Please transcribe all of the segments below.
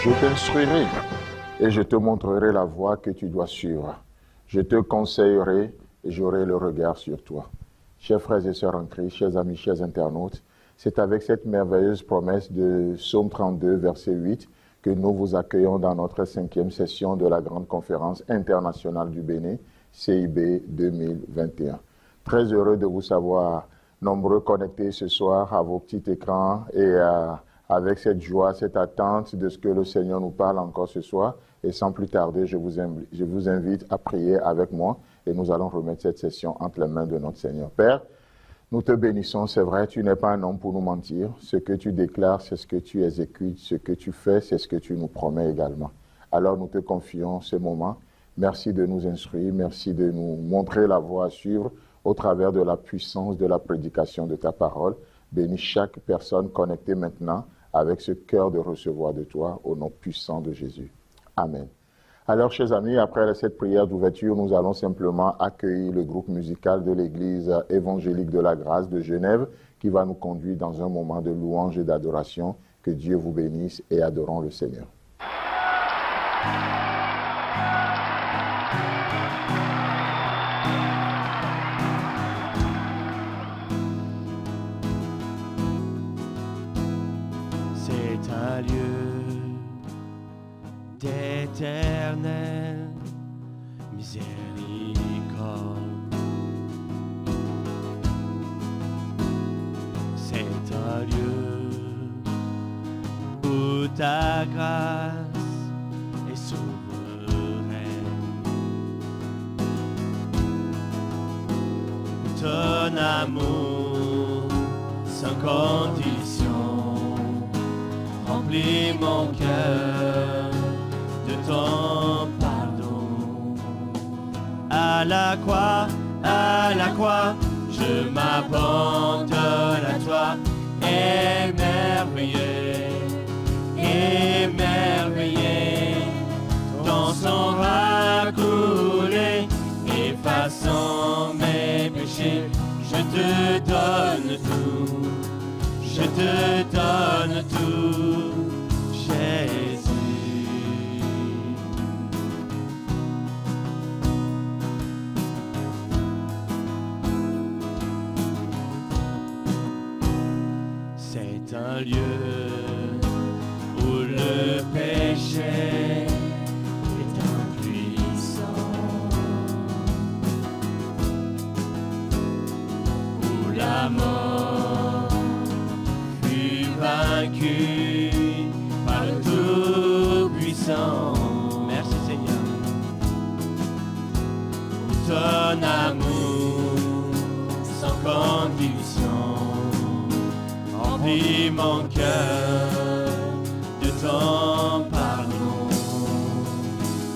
Je t'instruirai et je te montrerai la voie que tu dois suivre. Je te conseillerai et j'aurai le regard sur toi. Chers frères et sœurs en Christ, chers amis, chers internautes, c'est avec cette merveilleuse promesse de Psaume 32, verset 8, que nous vous accueillons dans notre 5e session de la Grande Conférence internationale du Bénin, CIB 2021. Très heureux de vous savoir nombreux connectés ce soir à vos petits écrans et avec cette joie, cette attente de ce que le Seigneur nous parle encore ce soir. Et sans plus tarder, je vous invite à prier avec moi et nous allons remettre cette session entre les mains de notre Seigneur. Père, nous te bénissons, c'est vrai, tu n'es pas un homme pour nous mentir. Ce que tu déclares, c'est ce que tu exécutes. Ce que tu fais, c'est ce que tu nous promets également. Alors nous te confions ce moment. Merci de nous instruire, merci de nous montrer la voie à suivre au travers de la puissance de la prédication de ta parole. Bénis chaque personne connectée maintenant avec ce cœur de recevoir de toi au nom puissant de Jésus. Amen. Alors, chers amis, après cette prière d'ouverture, nous allons simplement accueillir le groupe musical de l'Église évangélique de la Grâce de Genève qui va nous conduire dans un moment de louange et d'adoration. Que Dieu vous bénisse et adorons le Seigneur. C'est un lieu d'éternelle miséricorde. C'est un lieu où ta grâce est souveraine. Ton amour sans condition remplis mon cœur de ton pardon. À la croix, je m'abandonne à toi, émerveillé, ton sang va couler, effaçant mes péchés, je te donne tout. Je te donne tout, Jésus. C'est un lieu où le péché est impuissant, où la mort vaincu par le Tout-Puissant. Merci Seigneur. Ton amour sans condition remplit mon cœur de ton pardon.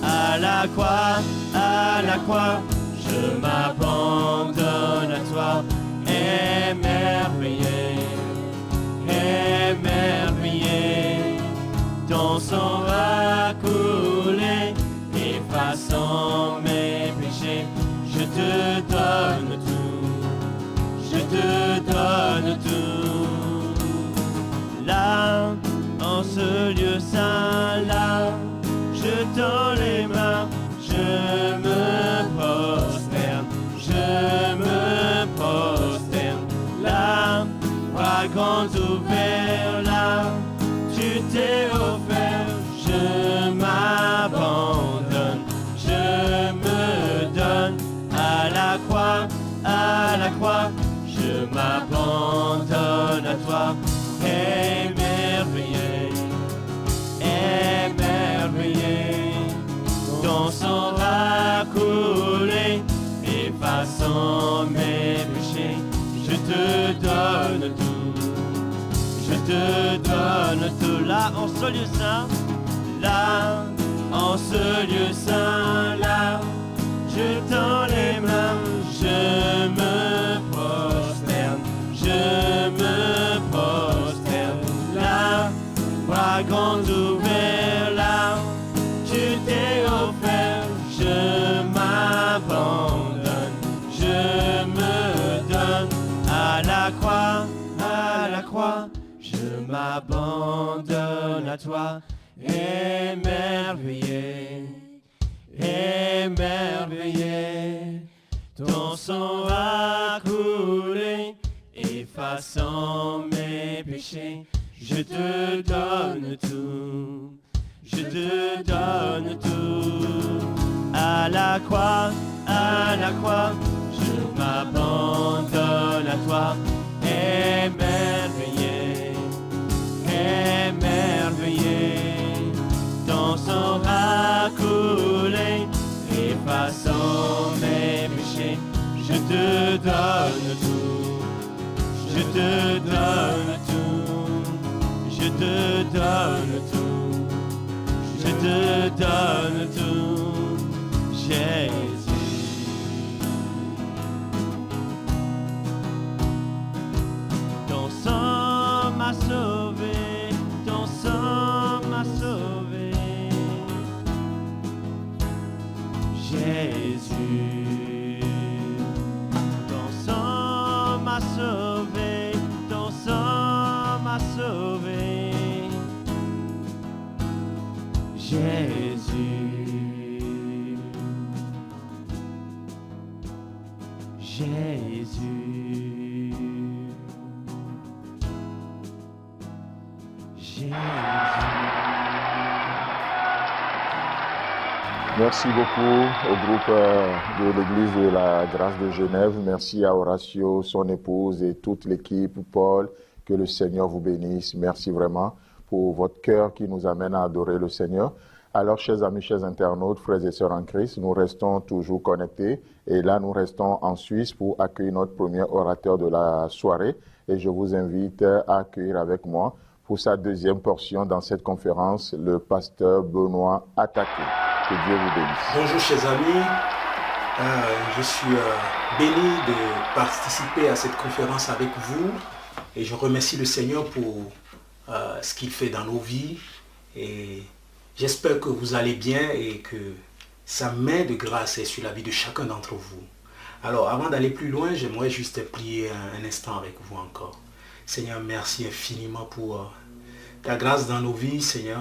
À la croix, je m'abandonne à toi, émerveillé, ton sang va couler, effaçant mes péchés. Je te donne tout, je te donne tout. Là, en ce lieu saint, là, je tends les mains, je me prosterne, là, bras grands ouverts, là, tu t'es offert, je m'abandonne, je me donne à la croix, je m'abandonne à toi, émerveillé, ton sang va couler, effaçant mes péchés, je te donne tout, je te donne tout. Là, en ce lieu saint, là, en ce lieu saint, là, je tends les mains, je me prosterne, là, bras grands ouverts, là, tu t'es offert, je m'abandonne, je me donne à la croix, croix, je m'abandonne à toi, émerveillé, émerveillé. Ton sang a coulé, effaçant mes péchés. Je te donne tout, je te donne tout. À la croix, je m'abandonne à toi, émerveillé, émerveillé. Ton sang a coulé, effaçant mes péchés. Je te donne tout, je te donne tout, je te donne tout, je te donne tout, Jésus. Ton sang m'a sauvé, ton sang m'a sauvé, Jésus. Ton sang m'a sauvé, ton sang m'a sauvé, Jésus. Jésus. Jésus. Merci beaucoup au groupe de l'Église de la Grâce de Genève. Merci à Horatio, son épouse et toute l'équipe. Paul, que le Seigneur vous bénisse. Merci vraiment pour votre cœur qui nous amène à adorer le Seigneur. Alors, chers amis, chers internautes, frères et sœurs en Christ, nous restons toujours connectés. Et là, nous restons en Suisse pour accueillir notre premier orateur de la soirée. Et je vous invite à accueillir avec moi pour sa deuxième portion dans cette conférence, le pasteur Benoît Attaqué. Que Dieu vous bénisse. Bonjour chers amis, je suis béni de participer à cette conférence avec vous et je remercie le Seigneur pour ce qu'il fait dans nos vies et j'espère que vous allez bien et que sa main de grâce est sur la vie de chacun d'entre vous. Alors avant d'aller plus loin, j'aimerais juste prier un instant avec vous encore. Seigneur, merci infiniment pour ta grâce dans nos vies, Seigneur,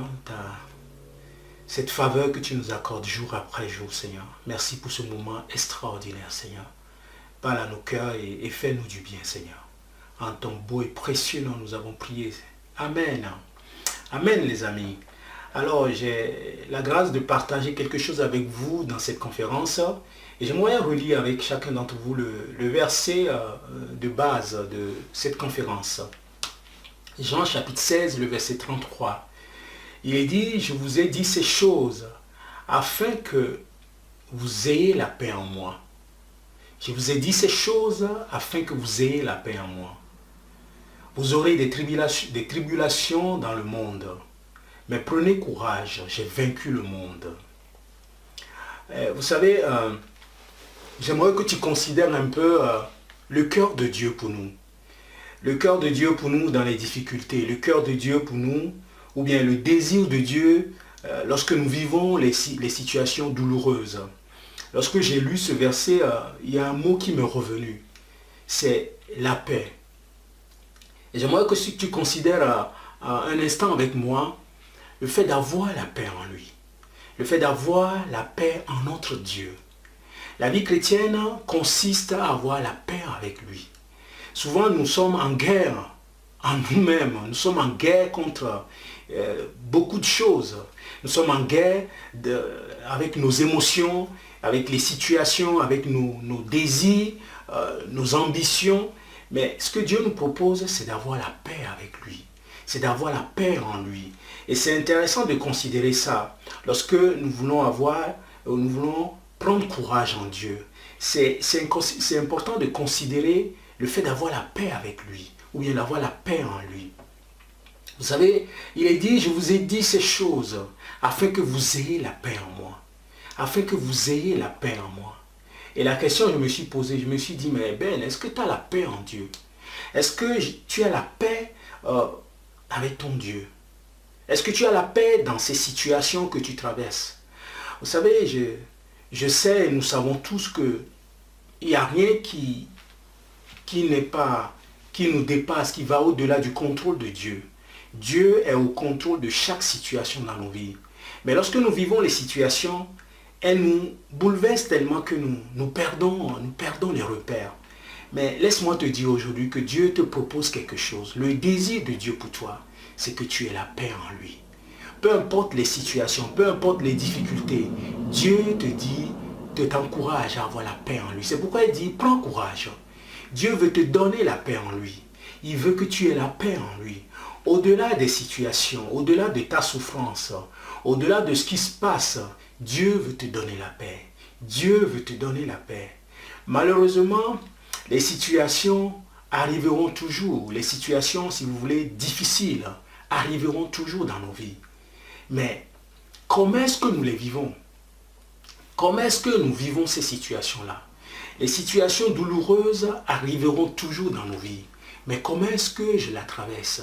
cette faveur que tu nous accordes jour après jour, Seigneur. Merci pour ce moment extraordinaire, Seigneur. Parle à nos cœurs et fais-nous du bien, Seigneur. En ton beau et précieux nom, nous avons prié. Amen. Amen, les amis. Alors, j'ai la grâce de partager quelque chose avec vous dans cette conférence. Et j'aimerais relire avec chacun d'entre vous le verset de base de cette conférence. Jean chapitre 16, le verset 33. Il est dit, je vous ai dit ces choses afin que vous ayez la paix en moi. Je vous ai dit ces choses afin que vous ayez la paix en moi. Vous aurez des tribulations dans le monde. Mais prenez courage, j'ai vaincu le monde. Vous savez, j'aimerais que tu considères un peu le cœur de Dieu pour nous. Le cœur de Dieu pour nous dans les difficultés. Le cœur de Dieu pour nous, ou bien le désir de Dieu lorsque nous vivons les situations douloureuses. Lorsque j'ai lu ce verset, il y a un mot qui m'est revenu. C'est la paix. Et j'aimerais que tu considères un instant avec moi le fait d'avoir la paix en lui. Le fait d'avoir la paix en notre Dieu. La vie chrétienne consiste à avoir la paix avec lui. Souvent, nous sommes en guerre en nous-mêmes. Nous sommes en guerre contre beaucoup de choses. Nous sommes en guerre avec nos émotions, avec les situations, avec nos désirs, nos ambitions. Mais ce que Dieu nous propose, c'est d'avoir la paix avec lui. C'est d'avoir la paix en lui. Et c'est intéressant de considérer ça. Lorsque nous voulons prendre courage en Dieu, c'est important de considérer le fait d'avoir la paix avec lui, ou bien d'avoir la paix en lui. Vous savez, il est dit, je vous ai dit ces choses, afin que vous ayez la paix en moi. Afin que vous ayez la paix en moi. Et la question que je me suis posée, je me suis dit, mais Ben, est-ce que tu as la paix en Dieu? Est-ce que tu as la paix avec ton Dieu? Est-ce que tu as la paix dans ces situations que tu traverses? Vous savez, je sais, nous savons tous qu'il n'y a rien qui n'est pas qui nous dépasse, qui va au-delà du contrôle de Dieu. Dieu est au contrôle de chaque situation dans nos vies. Mais lorsque nous vivons les situations, elles nous bouleversent tellement que nous perdons les repères. Mais laisse-moi te dire aujourd'hui que Dieu te propose quelque chose. Le désir de Dieu pour toi, c'est que tu aies la paix en lui. Peu importe les situations, peu importe les difficultés, Dieu t'encourage à avoir la paix en lui. C'est pourquoi il dit, prends courage. Dieu veut te donner la paix en lui. Il veut que tu aies la paix en lui. Au-delà des situations, au-delà de ta souffrance, au-delà de ce qui se passe, Dieu veut te donner la paix. Dieu veut te donner la paix. Malheureusement, les situations arriveront toujours. Les situations, si vous voulez, difficiles, arriveront toujours dans nos vies. Mais comment est-ce que nous les vivons? Comment est-ce que nous vivons ces situations-là? Les situations douloureuses arriveront toujours dans nos vies. Mais comment est-ce que je la traverse?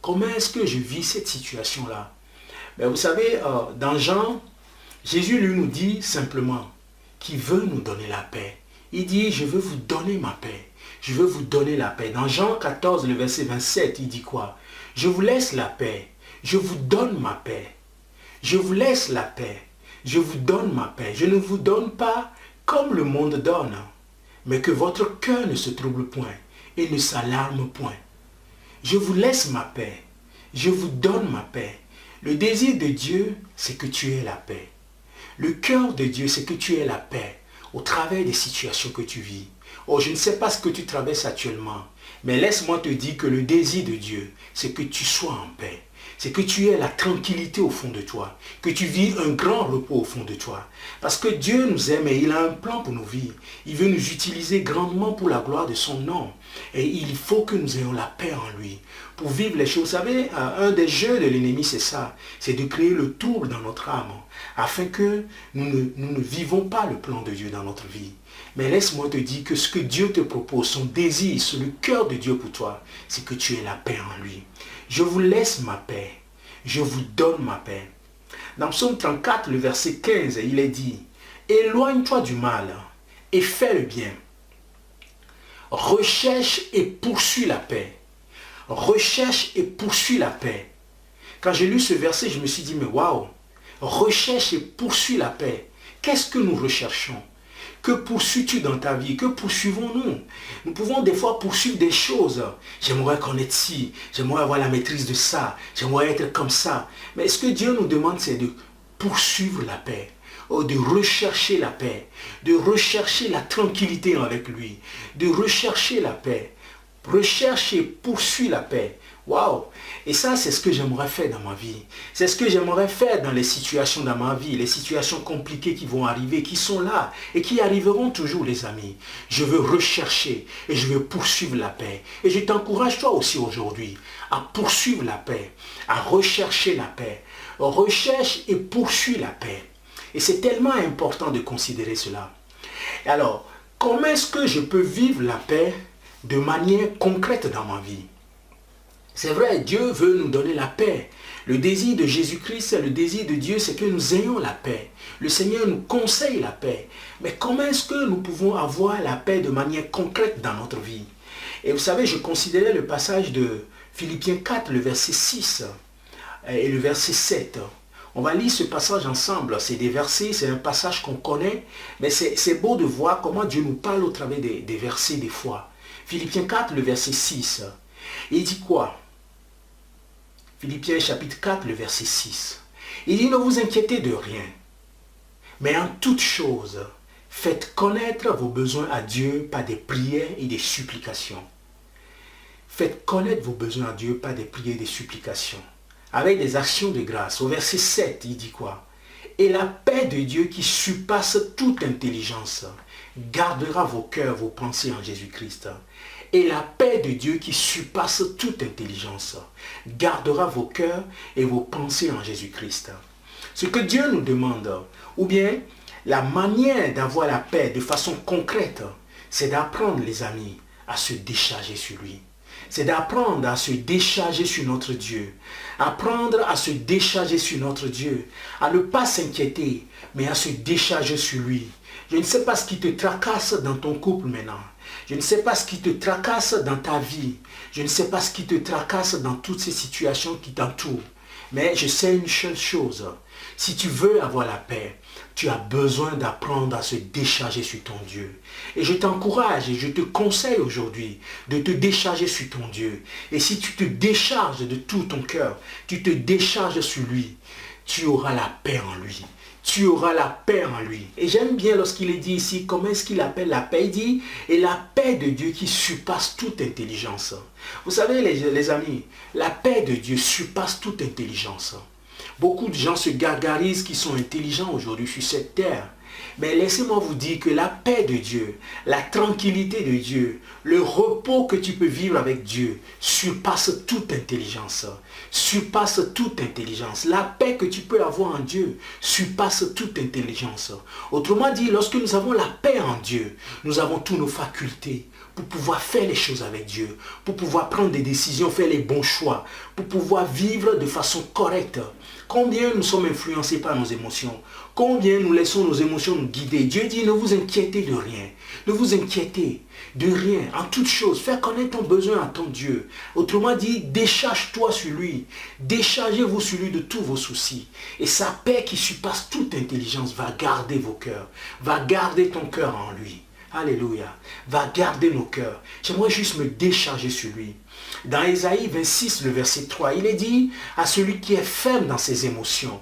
Comment est-ce que je vis cette situation-là? Ben vous savez, dans Jean, Jésus lui nous dit simplement qu'il veut nous donner la paix. Il dit, je veux vous donner ma paix. Je veux vous donner la paix. Dans Jean 14, le verset 27, il dit quoi? Je vous laisse la paix. Je vous donne ma paix. Je vous laisse la paix. Je vous donne ma paix. Je ne vous donne pas comme le monde donne, mais que votre cœur ne se trouble point et ne s'alarme point. Je vous laisse ma paix. Je vous donne ma paix. Le désir de Dieu, c'est que tu aies la paix. Le cœur de Dieu, c'est que tu aies la paix au travers des situations que tu vis. Oh, je ne sais pas ce que tu traverses actuellement, mais laisse-moi te dire que le désir de Dieu, c'est que tu sois en paix. C'est que tu aies la tranquillité au fond de toi, que tu vis un grand repos au fond de toi. Parce que Dieu nous aime et il a un plan pour nos vies. Il veut nous utiliser grandement pour la gloire de son nom. Et il faut que nous ayons la paix en lui pour vivre les choses. Vous savez, un des jeux de l'ennemi, c'est ça. C'est de créer le trouble dans notre âme, afin que nous ne vivons pas le plan de Dieu dans notre vie. Mais laisse-moi te dire que ce que Dieu te propose, son désir, c'est le cœur de Dieu pour toi, c'est que tu aies la paix en lui. Je vous laisse ma paix, je vous donne ma paix. Dans Psaume 34, le verset 15, il est dit, éloigne-toi du mal et fais le bien. Recherche et poursuis la paix. Recherche et poursuis la paix. Quand j'ai lu ce verset, je me suis dit, mais waouh, recherche et poursuis la paix. Qu'est-ce que nous recherchons? Que poursuis-tu dans ta vie? Que poursuivons-nous? Nous pouvons des fois poursuivre des choses. J'aimerais connaître ci, j'aimerais avoir la maîtrise de ça, j'aimerais être comme ça. Mais ce que Dieu nous demande, c'est de poursuivre la paix, de rechercher la paix, de rechercher la tranquillité avec lui, de rechercher la paix. Recherche et poursuis la paix. Waouh! Et ça, c'est ce que j'aimerais faire dans ma vie. C'est ce que j'aimerais faire dans les situations dans ma vie, les situations compliquées qui vont arriver, qui sont là et qui arriveront toujours, les amis. Je veux rechercher et je veux poursuivre la paix. Et je t'encourage toi aussi aujourd'hui à poursuivre la paix, à rechercher la paix. Recherche et poursuis la paix. Et c'est tellement important de considérer cela. Et alors, comment est-ce que je peux vivre la paix de manière concrète dans ma vie? C'est vrai, Dieu veut nous donner la paix. Le désir de Jésus-Christ, le désir de Dieu, c'est que nous ayons la paix. Le Seigneur nous conseille la paix. Mais comment est-ce que nous pouvons avoir la paix de manière concrète dans notre vie? Et vous savez, je considérais le passage de Philippiens 4, le verset 6 et le verset 7. On va lire ce passage ensemble. C'est des versets, c'est un passage qu'on connaît, mais c'est beau de voir comment Dieu nous parle au travers des versets des fois. Philippiens 4, le verset 6. Il dit quoi? Philippiens chapitre 4, le verset 6. Il dit, ne vous inquiétez de rien, mais en toute chose, faites connaître vos besoins à Dieu par des prières et des supplications. Faites connaître vos besoins à Dieu par des prières et des supplications, avec des actions de grâce. Au verset 7, il dit quoi? Et la paix de Dieu qui surpasse toute intelligence gardera vos cœurs, vos pensées en Jésus-Christ. Et la paix de Dieu qui surpasse toute intelligence gardera vos cœurs et vos pensées en Jésus-Christ. Ce que Dieu nous demande, ou bien la manière d'avoir la paix de façon concrète, c'est d'apprendre, les amis, à se décharger sur lui. C'est d'apprendre à se décharger sur notre Dieu. Apprendre à se décharger sur notre Dieu. À ne pas s'inquiéter, mais à se décharger sur lui. Je ne sais pas ce qui te tracasse dans ton couple maintenant. Je ne sais pas ce qui te tracasse dans ta vie. Je ne sais pas ce qui te tracasse dans toutes ces situations qui t'entourent. Mais je sais une seule chose. Si tu veux avoir la paix, tu as besoin d'apprendre à se décharger sur ton Dieu. Et je t'encourage et je te conseille aujourd'hui de te décharger sur ton Dieu. Et si tu te décharges de tout ton cœur, tu te décharges sur lui, tu auras la paix en lui. Tu auras la paix en lui. Et j'aime bien lorsqu'il est dit ici, comment est-ce qu'il appelle la paix? Il dit, et la paix de Dieu qui surpasse toute intelligence. Vous savez les amis, la paix de Dieu surpasse toute intelligence. Beaucoup de gens se gargarisent qui sont intelligents aujourd'hui sur cette terre. Mais laissez-moi vous dire que la paix de Dieu, la tranquillité de Dieu, le repos que tu peux vivre avec Dieu surpasse toute intelligence. Surpasse toute intelligence. La paix que tu peux avoir en Dieu surpasse toute intelligence. Autrement dit, lorsque nous avons la paix en Dieu, nous avons toutes nos facultés pour pouvoir faire les choses avec Dieu, pour pouvoir prendre des décisions, faire les bons choix, pour pouvoir vivre de façon correcte. Combien nous sommes influencés par nos émotions? Combien nous laissons nos émotions nous guider? Dieu dit, ne vous inquiétez de rien. Ne vous inquiétez de rien. En toute chose, fais connaître ton besoin à ton Dieu. Autrement dit, décharge-toi sur lui. Déchargez-vous sur lui de tous vos soucis. Et sa paix qui surpasse toute intelligence va garder vos cœurs. Va garder ton cœur en lui. Alléluia. Va garder nos cœurs. J'aimerais juste me décharger sur lui. Dans Ésaïe 26, le verset 3, il est dit à celui qui est ferme dans ses émotions,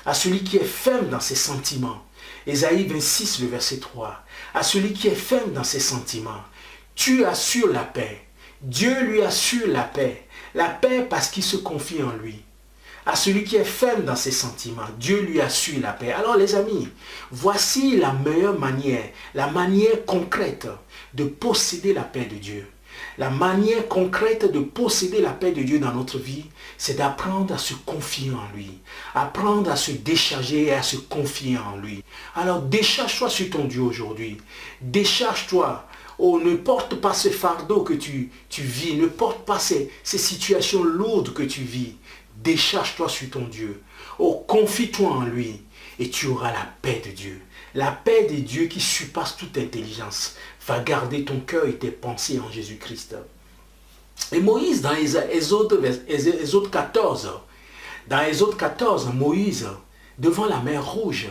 à celui qui est ferme dans ses sentiments. Ésaïe 26, le verset 3, à celui qui est ferme dans ses sentiments, tu assures la paix. Dieu lui assure la paix. La paix parce qu'il se confie en lui. À celui qui est ferme dans ses sentiments, Dieu lui assure la paix. Alors les amis, voici la meilleure manière, la manière concrète de posséder la paix de Dieu. La manière concrète de posséder la paix de Dieu dans notre vie, c'est d'apprendre à se confier en lui. Apprendre à se décharger et à se confier en lui. Alors décharge-toi sur ton Dieu aujourd'hui. Décharge-toi. Oh, ne porte pas ce fardeau que tu vis. Ne porte pas ces situations lourdes que tu vis. Décharge-toi sur ton Dieu. Oh, confie-toi en lui et tu auras la paix de Dieu. La paix de Dieu qui surpasse toute intelligence va garder ton cœur et tes pensées en Jésus-Christ. Et Moïse, dans Exode 14, Moïse, devant la mer Rouge,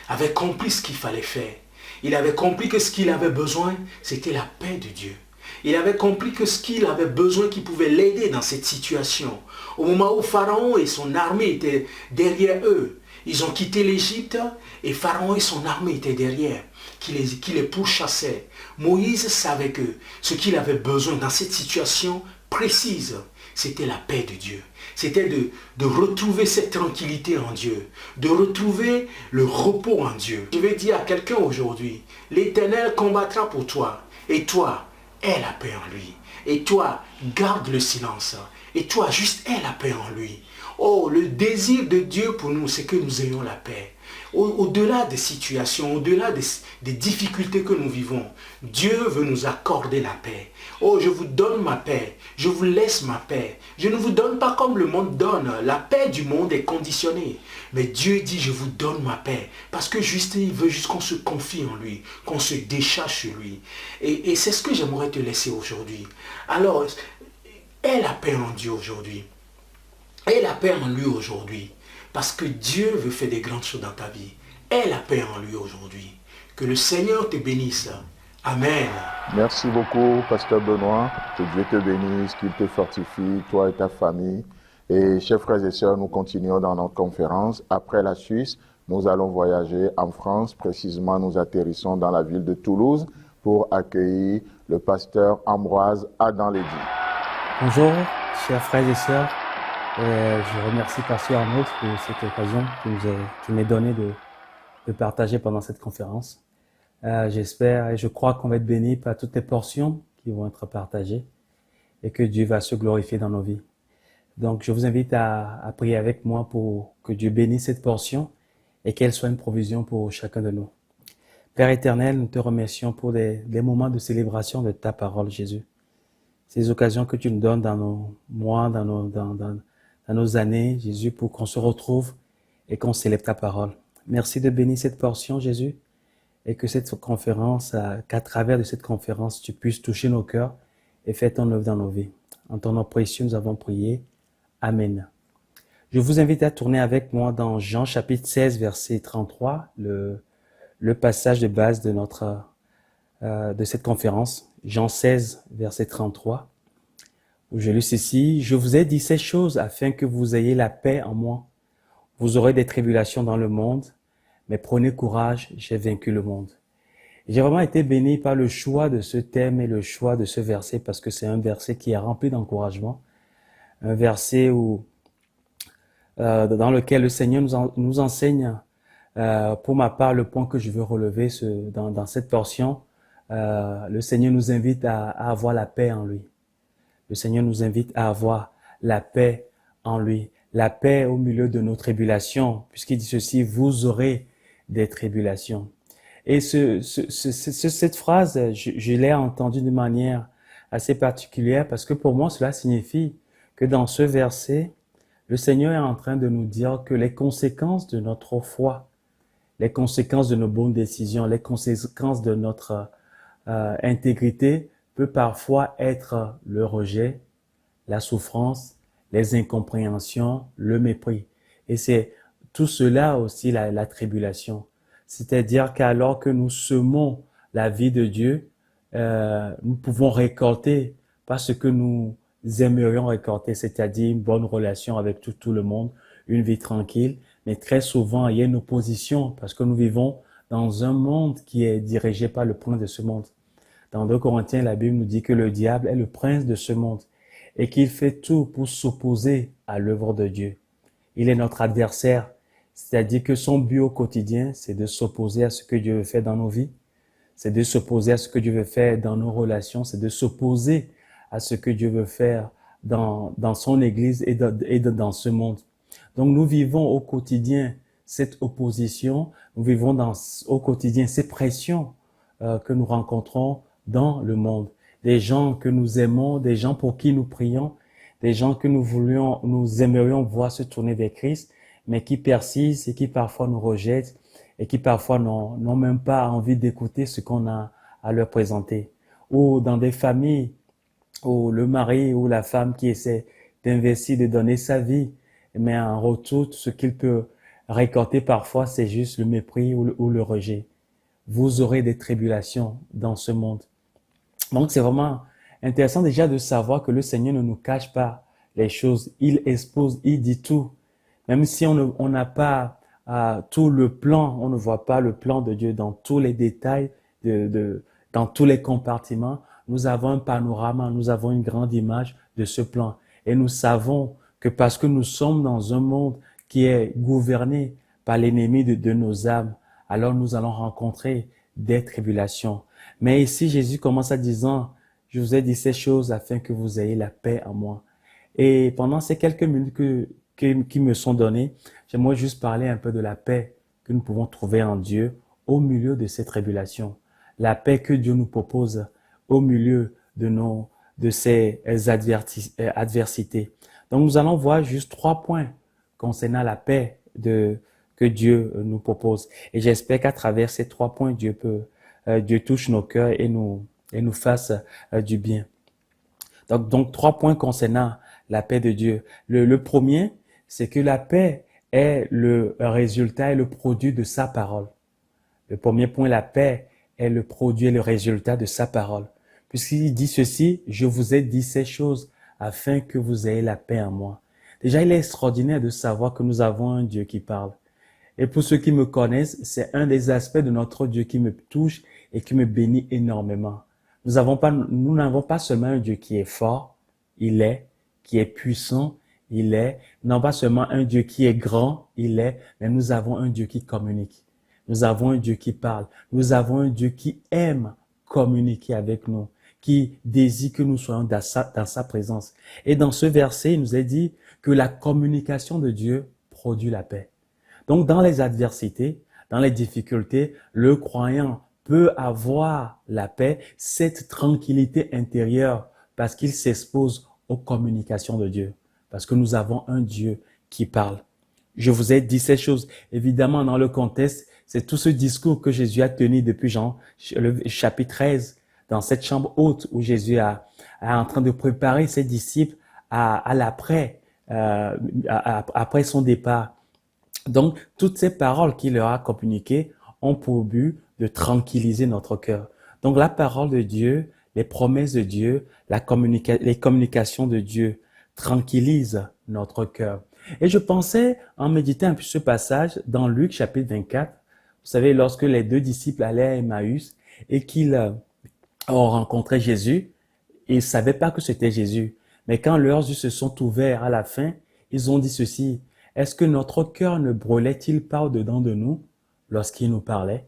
avait compris ce qu'il fallait faire. Il avait compris que ce qu'il avait besoin, c'était la paix de Dieu. Il avait compris que ce qu'il avait besoin, qui pouvait l'aider dans cette situation. Au moment où Pharaon et son armée étaient derrière eux, ils ont quitté l'Égypte et Pharaon et son armée étaient derrière, qui les pourchassaient. Moïse savait que ce qu'il avait besoin dans cette situation précise, c'était la paix de Dieu. C'était de retrouver cette tranquillité en Dieu, de retrouver le repos en Dieu. Je vais dire à quelqu'un aujourd'hui, l'Éternel combattra pour toi, et toi, aie la paix en lui. Et toi, garde le silence. Et toi, juste aie la paix en lui. Oh, le désir de Dieu pour nous, c'est que nous ayons la paix. Au-delà des situations, au-delà des difficultés que nous vivons, Dieu veut nous accorder la paix. Oh, je vous donne ma paix, je vous laisse ma paix. Je ne vous donne pas comme le monde donne. La paix du monde est conditionnée. Mais Dieu dit, je vous donne ma paix. Parce que juste, il veut juste qu'on se confie en lui, qu'on se décharge sur lui. Et c'est ce que j'aimerais te laisser aujourd'hui. Alors, aie la paix en Dieu aujourd'hui. Aie la paix en lui aujourd'hui. Parce que Dieu veut faire des grandes choses dans ta vie. Aie la paix en lui aujourd'hui. Que le Seigneur te bénisse. Amen. Merci beaucoup, Pasteur Benoît. Que Dieu te bénisse, qu'il te fortifie, toi et ta famille. Et chers frères et sœurs, nous continuons dans notre conférence. Après la Suisse, nous allons voyager en France. Précisément, nous atterrissons dans la ville de Toulouse pour accueillir le pasteur Ambroise Adam-Lédy. Bonjour, chers frères et sœurs. Je remercie Pasteur Arnaud pour cette occasion qui m'est donnée de partager pendant cette conférence. J'espère et je crois qu'on va être bénis par toutes les portions qui vont être partagées et que Dieu va se glorifier dans nos vies. Donc, je vous invite à prier avec moi pour que Dieu bénisse cette portion et qu'elle soit une provision pour chacun de nous. Père éternel, nous te remercions pour les moments de célébration de ta parole, Jésus. Ces occasions que tu nous donnes dans nos mois, dans nos années, Jésus, pour qu'on se retrouve et qu'on célèbre ta parole. Merci de bénir cette portion, Jésus. et que cette conférence, qu'à travers de cette conférence, tu puisses toucher nos cœurs et faire ton œuvre dans nos vies. En ton nom précieux, nous avons prié. Amen. Je vous invite à tourner avec moi dans Jean chapitre 16, verset 33, le passage de base de cette conférence. Jean 16, verset 33, où je lis ceci. « Je vous ai dit ces choses afin que vous ayez la paix en moi. Vous aurez des tribulations dans le monde, mais prenez courage, j'ai vaincu le monde. » J'ai vraiment été béni par le choix de ce thème et le choix de ce verset parce que c'est un verset qui est rempli d'encouragement. Un verset dans lequel le Seigneur nous enseigne, pour ma part, le point que je veux relever dans cette portion. Le Seigneur nous invite à avoir la paix en lui. Le Seigneur nous invite à avoir la paix en lui. La paix au milieu de nos tribulations, puisqu'il dit ceci, vous aurez des tribulations. Et cette phrase, je l'ai entendue de manière assez particulière parce que pour moi, cela signifie que dans ce verset, le Seigneur est en train de nous dire que les conséquences de notre foi, les conséquences de nos bonnes décisions, les conséquences de notre intégrité peut parfois être le rejet, la souffrance, les incompréhensions, le mépris. Et c'est tout cela aussi la tribulation. C'est-à-dire qu'alors que nous semons la vie de Dieu, nous pouvons récolter pas ce que nous aimerions récolter, c'est-à-dire une bonne relation avec tout le monde, une vie tranquille. Mais très souvent, il y a une opposition parce que nous vivons dans un monde qui est dirigé par le prince de ce monde. Dans 2 Corinthiens, la Bible nous dit que le diable est le prince de ce monde et qu'il fait tout pour s'opposer à l'œuvre de Dieu. Il est notre adversaire, c'est-à-dire que son but au quotidien, c'est de s'opposer à ce que Dieu veut faire dans nos vies, c'est de s'opposer à ce que Dieu veut faire dans nos relations, c'est de s'opposer à ce que Dieu veut faire dans son Église et dans ce monde. Donc nous vivons au quotidien cette opposition, nous vivons au quotidien ces pressions que nous rencontrons dans le monde. Des gens que nous aimons, des gens pour qui nous prions, des gens que nous aimerions voir se tourner vers Christ, mais qui persistent et qui parfois nous rejettent et qui parfois n'ont même pas envie d'écouter ce qu'on a à leur présenter. Ou dans des familles où le mari ou la femme qui essaie d'investir, de donner sa vie, mais en retour, ce qu'il peut récolter parfois, c'est juste le mépris ou le rejet. Vous aurez des tribulations dans ce monde. Donc, c'est vraiment intéressant déjà de savoir que le Seigneur ne nous cache pas les choses. Il expose, il dit tout. Même si on n'a pas tout le plan, on ne voit pas le plan de Dieu dans tous les détails, dans tous les compartiments, nous avons un panorama, nous avons une grande image de ce plan. Et nous savons que parce que nous sommes dans un monde qui est gouverné par l'ennemi de nos âmes, alors nous allons rencontrer des tribulations. Mais ici, Jésus commence en disant, je vous ai dit ces choses afin que vous ayez la paix en moi. Et pendant ces quelques minutes qui me sont données, j'aimerais juste parler un peu de la paix que nous pouvons trouver en Dieu au milieu de ces tribulations. La paix que Dieu nous propose au milieu de ces adversités. Donc, nous allons voir juste 3 points concernant la paix que Dieu nous propose. Et j'espère qu'à travers ces 3 points, Dieu touche nos cœurs et nous fasse du bien. Donc 3 points concernant la paix de Dieu. Le premier, c'est que la paix est le résultat et le produit de sa parole. Le premier point, la paix est le produit et le résultat de sa parole. Puisqu'il dit ceci, je vous ai dit ces choses afin que vous ayez la paix en moi. Déjà, il est extraordinaire de savoir que nous avons un Dieu qui parle. Et pour ceux qui me connaissent, c'est un des aspects de notre Dieu qui me touche et qui me bénit énormément. Nous n'avons pas seulement un Dieu qui est fort, il est, qui est puissant, il est. Nous n'avons pas seulement un Dieu qui est grand, il est, mais nous avons un Dieu qui communique. Nous avons un Dieu qui parle. Nous avons un Dieu qui aime communiquer avec nous, qui désire que nous soyons dans sa présence. Et dans ce verset, il nous est dit que la communication de Dieu produit la paix. Donc, dans les adversités, dans les difficultés, le croyant peut avoir la paix, cette tranquillité intérieure, parce qu'il s'expose aux communications de Dieu, parce que nous avons un Dieu qui parle. Je vous ai dit ces choses. Évidemment, dans le contexte, c'est tout ce discours que Jésus a tenu depuis Jean, le chapitre 13, dans cette chambre haute où Jésus est en train de préparer ses disciples à l'après, après son départ. Donc, toutes ces paroles qu'il leur a communiquées ont pour but de tranquilliser notre cœur. Donc, la parole de Dieu, les promesses de Dieu, les communications de Dieu tranquillisent notre cœur. Et je pensais, en méditant un peu ce passage, dans Luc chapitre 24, vous savez, lorsque les deux disciples allaient à Emmaüs et qu'ils ont rencontré Jésus, ils ne savaient pas que c'était Jésus. Mais quand leurs yeux se sont ouverts à la fin, ils ont dit ceci: est-ce que notre cœur ne brûlait-il pas au-dedans de nous lorsqu'il nous parlait?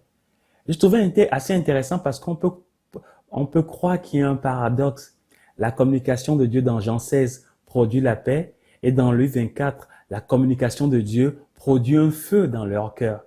Je trouvais assez intéressant parce qu'on peut croire qu'il y a un paradoxe. La communication de Dieu dans Jean 16 produit la paix et dans Luc 24, la communication de Dieu produit un feu dans leur cœur.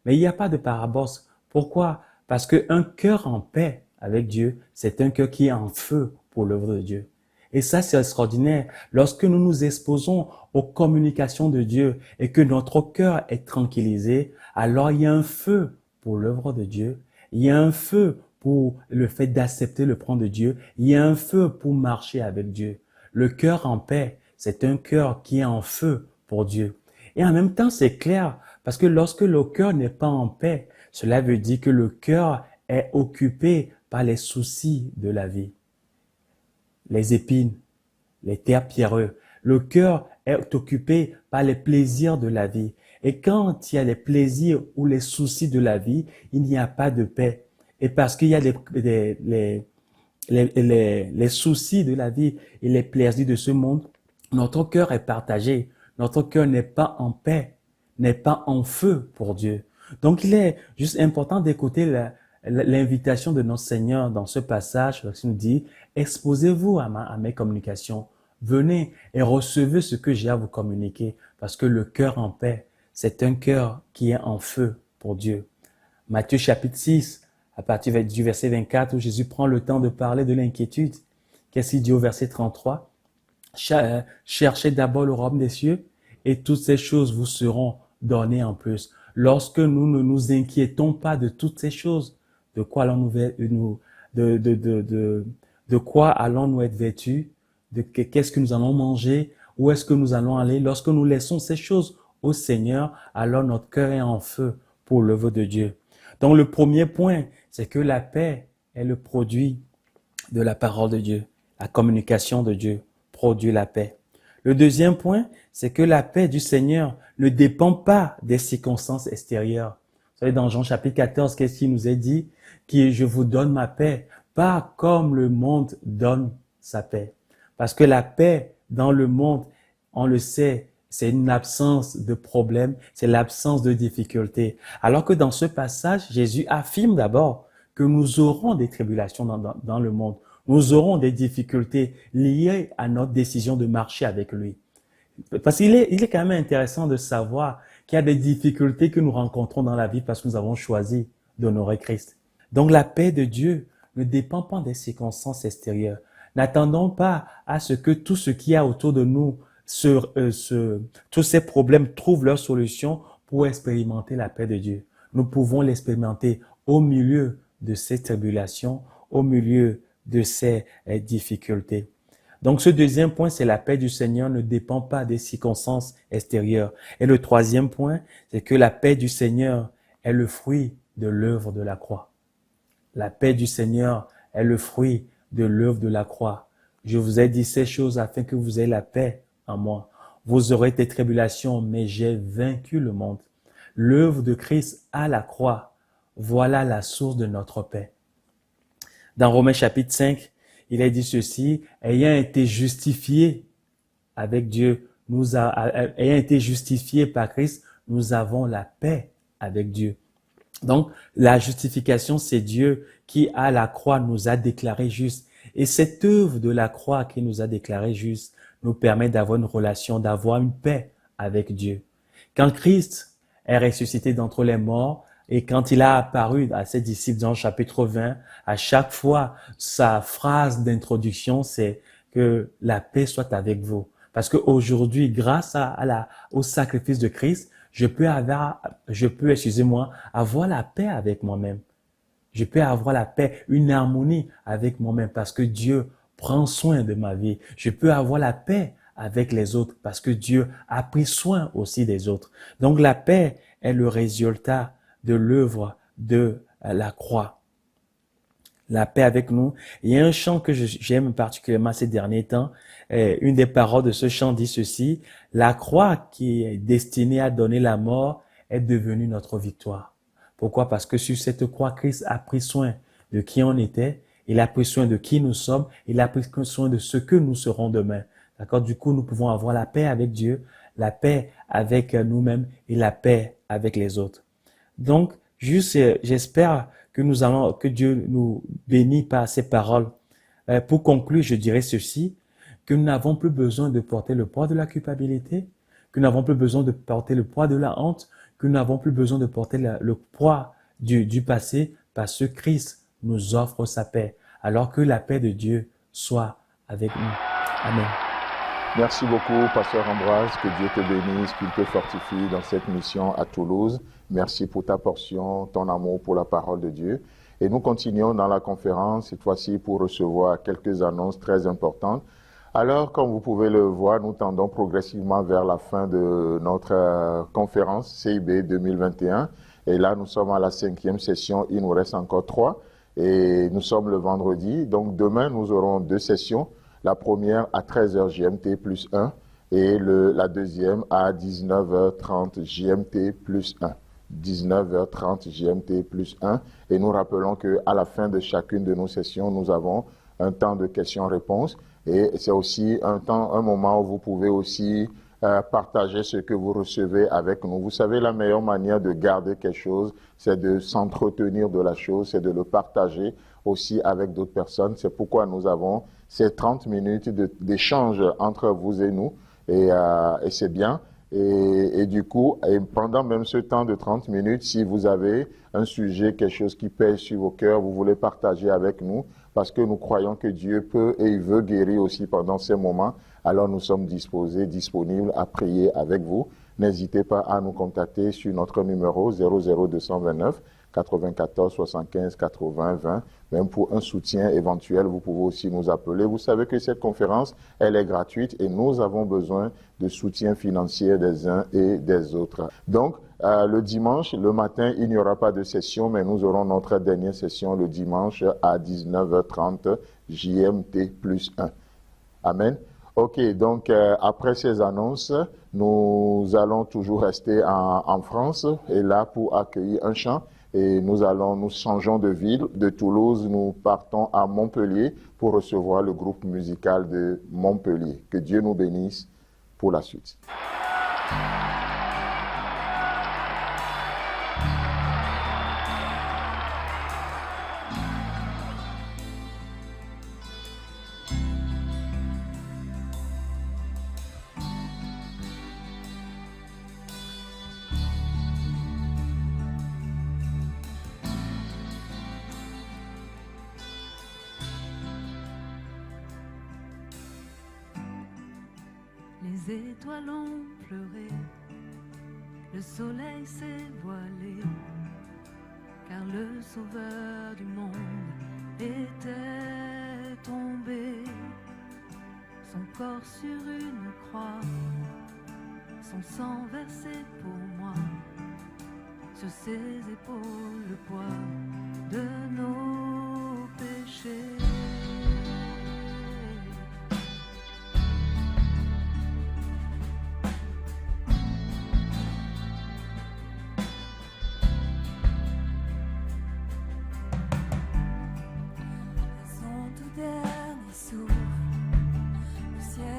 Mais il n'y a pas de paradoxe. Pourquoi? Parce qu'un cœur en paix avec Dieu, c'est un cœur qui est en feu pour l'œuvre de Dieu. Et ça, c'est extraordinaire. Lorsque nous nous exposons aux communications de Dieu et que notre cœur est tranquillisé, alors il y a un feu pour l'œuvre de Dieu. Il y a un feu pour le fait d'accepter le plan de Dieu. Il y a un feu pour marcher avec Dieu. Le cœur en paix, c'est un cœur qui est en feu pour Dieu. Et en même temps, c'est clair, parce que lorsque le cœur n'est pas en paix, cela veut dire que le cœur est occupé par les soucis de la vie. Les épines, les terres pierreuses. Le cœur est occupé par les plaisirs de la vie. Et quand il y a les plaisirs ou les soucis de la vie, il n'y a pas de paix. Et parce qu'il y a les soucis de la vie et les plaisirs de ce monde, notre cœur est partagé. Notre cœur n'est pas en paix, n'est pas en feu pour Dieu. Donc, il est juste important d'écouter l'invitation de notre Seigneur dans ce passage, lorsqu'il nous dit: exposez-vous à mes communications, venez et recevez ce que j'ai à vous communiquer, parce que le cœur en paix, c'est un cœur qui est en feu pour Dieu. Matthieu chapitre 6, à partir du verset 24, où Jésus prend le temps de parler de l'inquiétude. Qu'est-ce qu'il dit au verset 33? Cherchez d'abord le royaume des cieux et toutes ces choses vous seront données en plus. Lorsque nous ne nous inquiétons pas de toutes ces choses, de quoi allons-nous être vêtus, qu'est-ce que nous allons manger, où est-ce que nous allons aller? Lorsque nous laissons ces choses au Seigneur, alors notre cœur est en feu pour l'œuvre de Dieu. Donc le premier point, c'est que la paix est le produit de la parole de Dieu. La communication de Dieu produit la paix. Le deuxième point, c'est que la paix du Seigneur ne dépend pas des circonstances extérieures. Vous savez, dans Jean chapitre 14, qu'est-ce qu'il nous est dit? Je vous donne ma paix, pas comme le monde donne sa paix. Parce que la paix dans le monde, on le sait, c'est une absence de problème, c'est l'absence de difficultés. Alors que dans ce passage, Jésus affirme d'abord que nous aurons des tribulations dans le monde. Nous aurons des difficultés liées à notre décision de marcher avec lui. Parce qu'il est quand même intéressant de savoir qu'il y a des difficultés que nous rencontrons dans la vie parce que nous avons choisi d'honorer Christ. Donc la paix de Dieu ne dépend pas des circonstances extérieures. N'attendons pas à ce que tout ce qu'il y a autour de nous, tous ces problèmes trouvent leur solution pour expérimenter la paix de Dieu. Nous pouvons l'expérimenter au milieu de ces tribulations, au milieu de ces difficultés. Donc ce deuxième point, c'est la paix du Seigneur ne dépend pas des circonstances extérieures. Et le troisième point, c'est que la paix du Seigneur est le fruit de l'œuvre de la croix. La paix du Seigneur est le fruit de l'œuvre de la croix. Je vous ai dit ces choses afin que vous ayez la paix en moi. Vous aurez des tribulations, mais j'ai vaincu le monde. L'œuvre de Christ à la croix, voilà la source de notre paix. Dans Romains chapitre 5, il est dit ceci: ayant été justifié avec Dieu, ayant été justifié par Christ, nous avons la paix avec Dieu. Donc, la justification, c'est Dieu qui, à la croix, nous a déclarés justes. Et cette œuvre de la croix qui nous a déclarés justes nous permet d'avoir une relation, d'avoir une paix avec Dieu. Quand Christ est ressuscité d'entre les morts et quand il a apparu à ses disciples dans le chapitre 20, à chaque fois, sa phrase d'introduction, c'est que la paix soit avec vous. Parce qu'aujourd'hui, grâce au sacrifice de Christ, je peux, excusez-moi, avoir la paix avec moi-même. Je peux avoir la paix, une harmonie avec moi-même parce que Dieu prend soin de ma vie. Je peux avoir la paix avec les autres parce que Dieu a pris soin aussi des autres. Donc la paix est le résultat de l'œuvre de la croix. La paix avec nous. Il y a un chant que j'aime particulièrement ces derniers temps. Une des paroles de ce chant dit ceci: la croix qui est destinée à donner la mort est devenue notre victoire. Pourquoi? Parce que sur cette croix, Christ a pris soin de qui on était, il a pris soin de qui nous sommes, il a pris soin de ce que nous serons demain. D'accord? Du coup, nous pouvons avoir la paix avec Dieu, la paix avec nous-mêmes et la paix avec les autres. Donc, j'espère que Dieu nous bénit par ces paroles. Pour conclure, je dirais ceci, que nous n'avons plus besoin de porter le poids de la culpabilité, que nous n'avons plus besoin de porter le poids de la honte, que nous n'avons plus besoin de porter le poids du passé, parce que Christ nous offre sa paix. Alors que la paix de Dieu soit avec nous. Amen. Merci beaucoup, Pasteur Ambroise. Que Dieu te bénisse, qu'il te fortifie dans cette mission à Toulouse. Merci pour ta portion, ton amour pour la parole de Dieu. Et nous continuons dans la conférence, cette fois-ci pour recevoir quelques annonces très importantes. Alors, comme vous pouvez le voir, nous tendons progressivement vers la fin de notre conférence CIB 2021. Et là, nous sommes à la 5e session, il nous reste encore 3. Et nous sommes le vendredi. Donc demain, nous aurons 2 sessions. La première à 13h GMT plus 1 et la deuxième à 19h30 GMT plus 1. 19h30 GMT plus 1. Et nous rappelons qu'à la fin de chacune de nos sessions, nous avons un temps de questions-réponses. Et c'est aussi un moment où vous pouvez aussi partager ce que vous recevez avec nous. Vous savez, la meilleure manière de garder quelque chose, c'est de s'entretenir de la chose, c'est de le partager aussi avec d'autres personnes. C'est pourquoi nous avons ces 30 minutes d'échange entre vous et nous. Et c'est bien. Et du coup, pendant même ce temps de 30 minutes, si vous avez un sujet, quelque chose qui pèse sur vos cœurs, vous voulez partager avec nous, parce que nous croyons que Dieu peut et il veut guérir aussi pendant ces moments, alors nous sommes disponibles à prier avec vous. N'hésitez pas à nous contacter sur notre numéro 00229 94 75 80 20. Même pour un soutien éventuel, vous pouvez aussi nous appeler. Vous savez que cette conférence, elle est gratuite et nous avons besoin de soutien financier des uns et des autres. Donc, le dimanche, le matin, il n'y aura pas de session, mais nous aurons notre dernière session le dimanche à 19h30 JMT plus 1. Amen. Ok, donc après ces annonces, nous allons toujours rester en France et là pour accueillir un chant. Et nous changeons de ville. De Toulouse, nous partons à Montpellier pour recevoir le groupe musical de Montpellier. Que Dieu nous bénisse pour la suite. Les étoiles ont pleuré, le soleil s'est voilé, car le sauveur du monde était tombé. Son corps sur une croix, son sang versé pour moi, sur ses épaules le poids de nos péchés.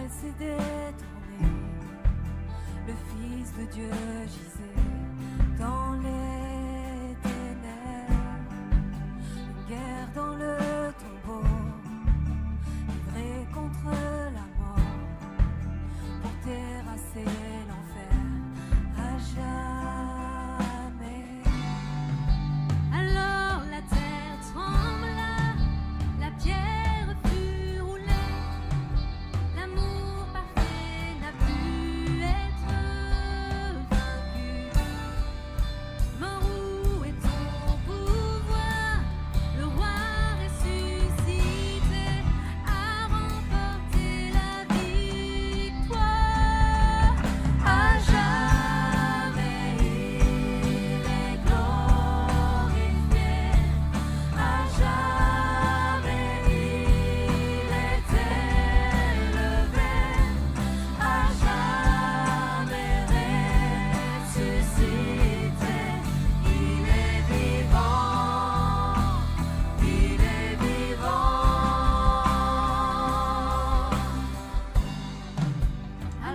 S'est détourné, le Fils de Dieu gisait dans les ténèbres, une guerre dans le tombeau, livrée contre la mort, pour terrasser l'enfer à jamais. Alors la terre trembla, la pierre fut roulée, l'amour parfait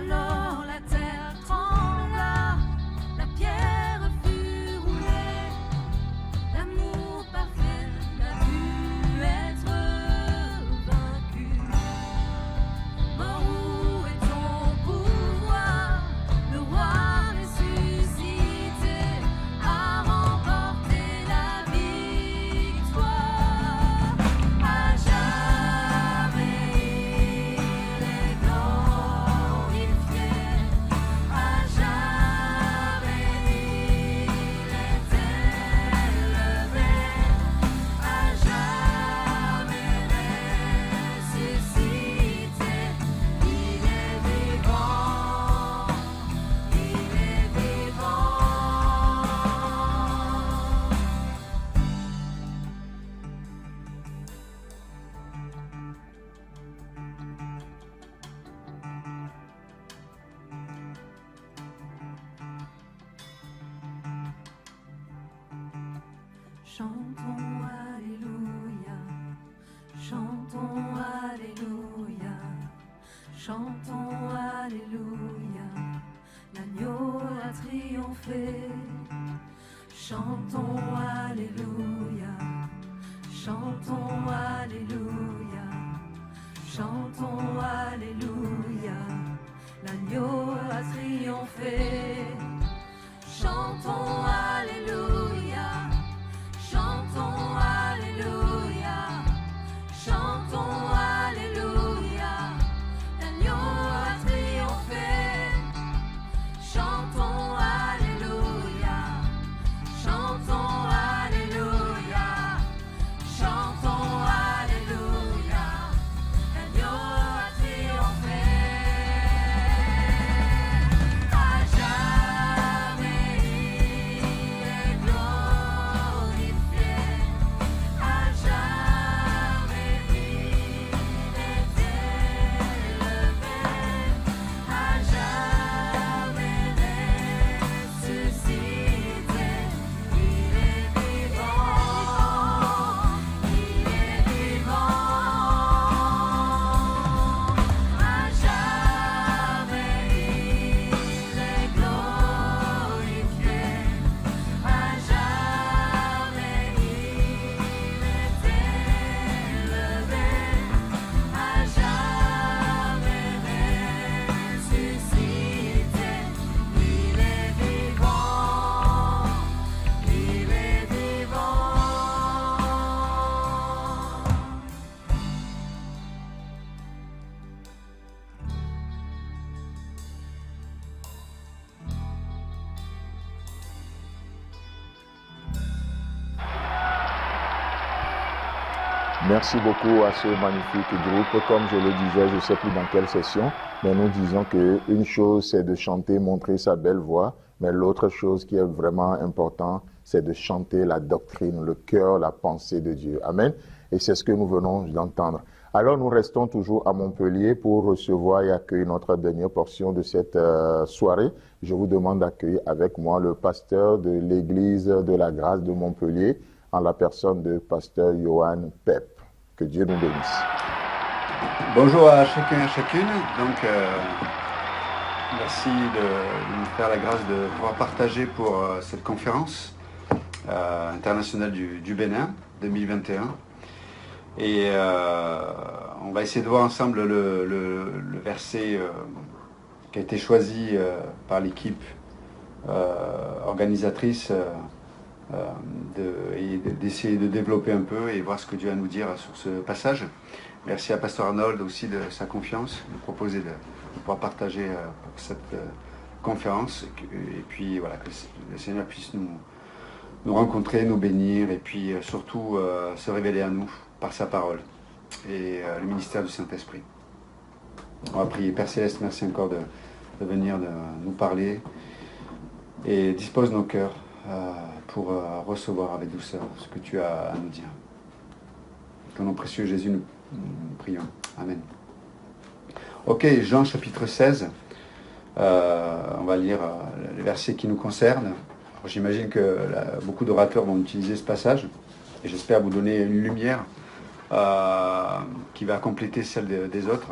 Alors la terre trembla, la pierre fut roulée, l'amour parfait n'a pu être vaincu. Mort, où est ton pouvoir? Le roi ressuscité a remporté la victoire. À jamais il est glorifié, à jamais il est élevé, à jamais ressuscité. Il est vivant, il est vivant. Chantons Alléluia, chantons Alléluia, chantons Alléluia, l'agneau a triomphé. Chantons Alléluia, chantons Alléluia, chantons Alléluia, l'agneau a triomphé. Chantons Alléluia, chantons Alléluia, chantons Alléluia, l'agneau a triomphé. Chantons Alléluia, chantons Alléluia, chantons Alléluia, l'agneau a triomphé. À jamais il est glorifié, à jamais il est élevé, à jamais ressuscité. Il est vivant, il est vivant. À jamais il est glorifié, à jamais il est élevé, à jamais ressuscité. Il est vivant, il est vivant. Merci beaucoup à ce magnifique groupe. Comme je le disais, je ne sais plus dans quelle session, mais nous disons qu'une chose, c'est de chanter, montrer sa belle voix, mais l'autre chose qui est vraiment important, c'est de chanter la doctrine, le cœur, la pensée de Dieu. Amen. Et c'est ce que nous venons d'entendre. Alors nous restons toujours à Montpellier pour recevoir et accueillir notre dernière portion de cette soirée. Je vous demande d'accueillir avec moi le pasteur de l'église de la grâce de Montpellier, en la personne de pasteur Johan Pep. Que Dieu nous bénisse. Bonjour à chacun et à chacune. Donc, merci de nous faire la grâce de pouvoir partager pour cette conférence internationale du Bénin 2021. Et on va essayer de voir ensemble le verset qui a été choisi par l'équipe organisatrice et d'essayer de développer un peu et voir ce que Dieu a à nous dire sur ce passage. Merci à Pasteur Arnold aussi de sa confiance, de proposer de pouvoir partager pour cette conférence. Et puis voilà, que le Seigneur puisse nous rencontrer, nous bénir et puis surtout se révéler à nous par sa parole et le ministère du Saint-Esprit. On va prier. Père Céleste, merci encore de venir de nous parler et dispose nos cœurs pour recevoir avec douceur ce que tu as à nous dire. Dans nom précieux Jésus, nous prions. Amen. Ok, Jean chapitre 16. On va lire les versets qui nous concernent. J'imagine que beaucoup d'orateurs vont utiliser ce passage et j'espère vous donner une lumière qui va compléter celle des autres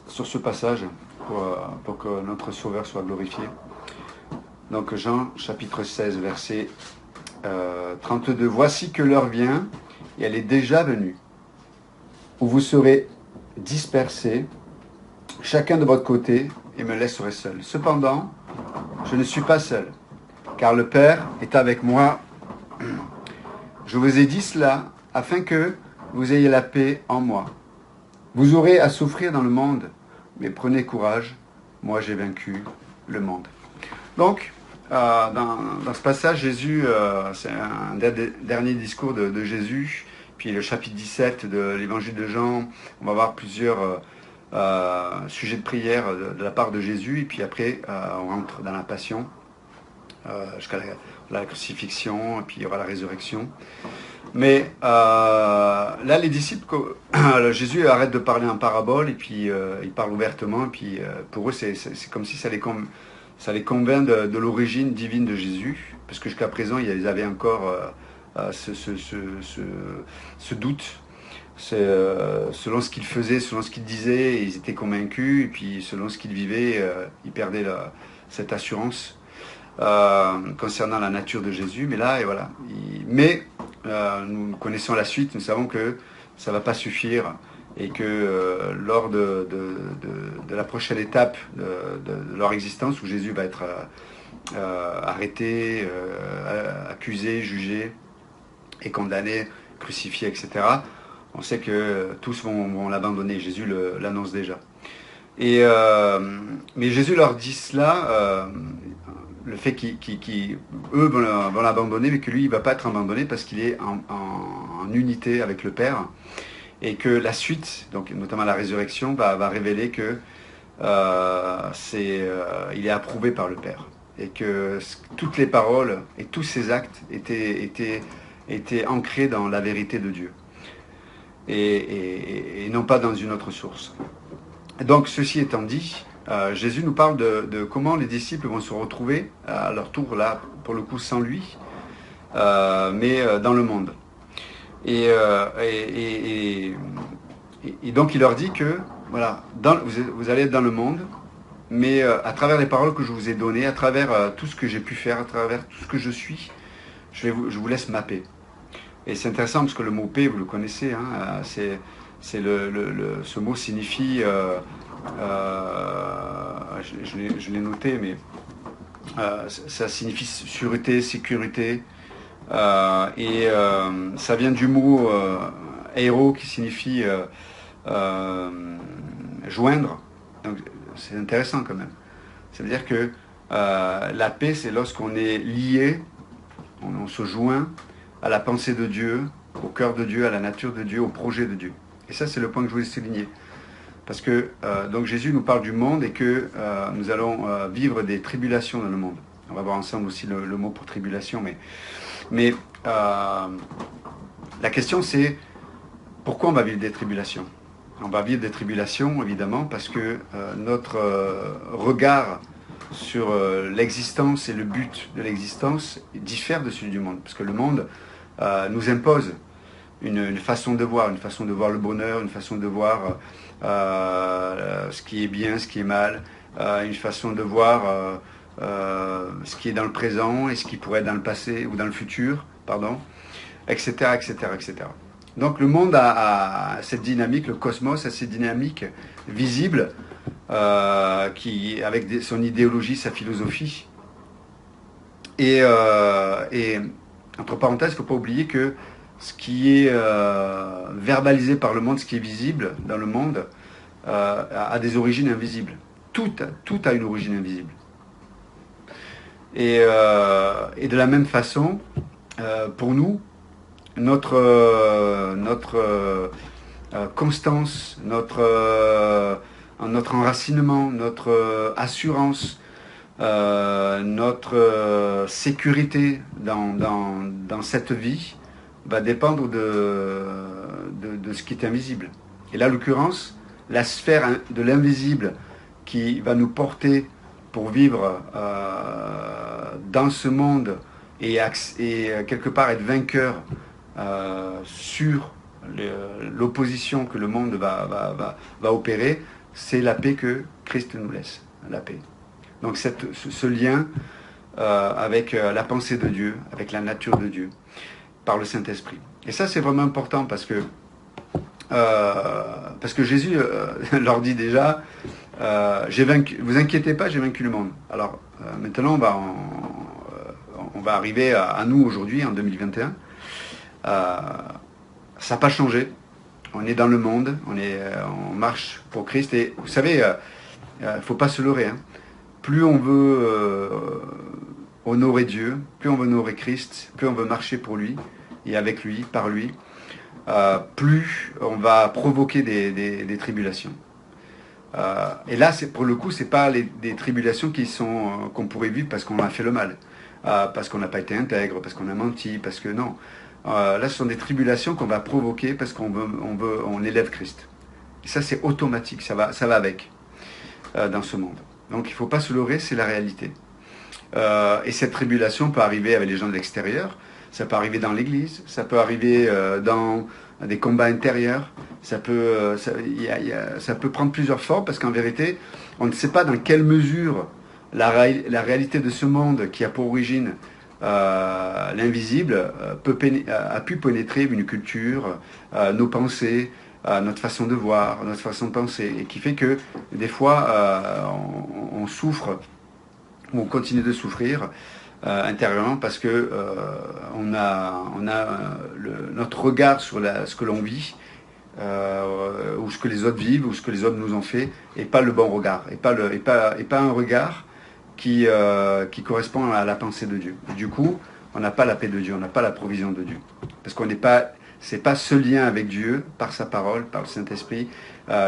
sur ce passage pour que notre Sauveur soit glorifié. Donc Jean chapitre 16 verset 32. Voici que l'heure vient, et elle est déjà venue, où vous serez dispersés, chacun de votre côté, et me laisserez seul. Cependant, je ne suis pas seul, car le Père est avec moi. Je vous ai dit cela afin que vous ayez la paix en moi. Vous aurez à souffrir dans le monde, mais prenez courage, moi j'ai vaincu le monde. Donc, dans ce passage, Jésus, c'est un dernier discours de Jésus, puis le chapitre 17 de l'évangile de Jean, on va voir plusieurs sujets de prière de la part de Jésus, et puis après on rentre dans la passion, jusqu'à la crucifixion, et puis il y aura la résurrection. Mais là, les disciples, Jésus arrête de parler en parabole, et puis il parle ouvertement, et puis pour eux, c'est comme si ça les convainc de l'origine divine de Jésus, parce que jusqu'à présent, ils avaient encore ce doute. Selon ce qu'ils faisaient, selon ce qu'ils disaient, ils étaient convaincus, et puis selon ce qu'ils vivaient, ils perdaient cette assurance concernant la nature de Jésus. Mais là, et voilà. Nous connaissons la suite, nous savons que ça ne va pas suffire, et que lors de la prochaine étape de leur existence, où Jésus va être arrêté, accusé, jugé et condamné, crucifié, etc., on sait que tous vont l'abandonner. Jésus l'annonce déjà. Mais Jésus leur dit cela, le fait qu'eux vont l'abandonner, mais que lui, il ne va pas être abandonné parce qu'il est en unité avec le Père. Et que la suite, donc notamment la résurrection, va révéler que il est approuvé par le Père. Et que toutes les paroles et tous ses actes étaient ancrés dans la vérité de Dieu. Et non pas dans une autre source. Donc, ceci étant dit, Jésus nous parle de comment les disciples vont se retrouver à leur tour, là, pour le coup, sans lui, mais dans le monde. Et donc, il leur dit que, voilà, vous allez être dans le monde, mais à travers les paroles que je vous ai données, à travers tout ce que j'ai pu faire, à travers tout ce que je suis, je vous laisse ma paix. Et c'est intéressant parce que le mot paix, vous le connaissez, hein, ce mot signifie, je l'ai noté, mais ça signifie sûreté, sécurité, et ça vient du mot aéro qui signifie joindre. Donc c'est intéressant quand même. Ça veut dire que la paix, c'est lorsqu'on est lié, on se joint à la pensée de Dieu, au cœur de Dieu, à la nature de Dieu, au projet de Dieu. Et ça, c'est le point que je voulais souligner. Parce que donc Jésus nous parle du monde et que nous allons vivre des tribulations dans le monde. On va voir ensemble aussi le mot pour tribulation. Mais la question, c'est pourquoi on va vivre des tribulations? On va vivre des tribulations, évidemment, parce que notre regard sur l'existence et le but de l'existence diffère de celui du monde. Parce que le monde nous impose une façon de voir le bonheur, une façon de voir ce qui est bien, ce qui est mal, une façon de voir ce qui est dans le présent et ce qui pourrait être dans le passé ou dans le futur, etc., etc., etc. Donc le monde a cette dynamique, le cosmos a cette dynamique visible, avec son idéologie, sa philosophie. Et entre parenthèses, il ne faut pas oublier que ce qui est verbalisé par le monde, ce qui est visible dans le monde, a des origines invisibles. Tout a une origine invisible. Et de la même façon, pour nous, notre constance, notre enracinement, notre assurance, notre sécurité dans cette vie va dépendre de ce qui est invisible. Et là, en l'occurrence, la sphère de l'invisible qui va nous porter pour vivre dans ce monde et quelque part être vainqueur sur l'opposition que le monde va opérer, c'est la paix que Christ nous laisse la paix. Donc ce lien avec la pensée de Dieu, avec la nature de Dieu, par le Saint-Esprit. Et ça, c'est vraiment important parce que Jésus leur dit déjà, vous inquiétez pas, j'ai vaincu le monde. Alors maintenant, on va arriver à nous aujourd'hui, en 2021. Ça n'a pas changé. On est dans le monde, on marche pour Christ. Et vous savez, il ne faut pas se leurrer. Hein. Plus on veut honorer Dieu, plus on veut honorer Christ, plus on veut marcher pour lui et avec lui, par lui, plus on va provoquer des tribulations. Et là, pour le coup, c'est pas des tribulations qu'on pourrait vivre parce qu'on a fait le mal, parce qu'on n'a pas été intègre, parce qu'on a menti, parce que non. Là, ce sont des tribulations qu'on va provoquer parce on élève Christ. Et ça, c'est automatique, ça va avec dans ce monde. Donc, il ne faut pas se leurrer, c'est la réalité. Et cette tribulation peut arriver avec les gens de l'extérieur, ça peut arriver dans l'église, ça peut arriver dans des combats intérieurs, ça peut prendre plusieurs formes parce qu'en vérité, on ne sait pas dans quelle mesure la réalité de ce monde qui a pour origine l'invisible a pu pénétrer une culture, nos pensées, notre façon de voir, notre façon de penser, et qui fait que des fois on souffre, ou on continue de souffrir intérieurement parce que on a notre regard sur ce que l'on vit, ou ce que les autres vivent, ou ce que les autres nous ont fait, et pas le bon regard, et pas un regard qui correspond à la pensée de Dieu. Et du coup, on n'a pas la paix de Dieu, on n'a pas la provision de Dieu, parce qu'on n'est pas, c'est pas ce lien avec Dieu par sa parole, par le Saint-Esprit,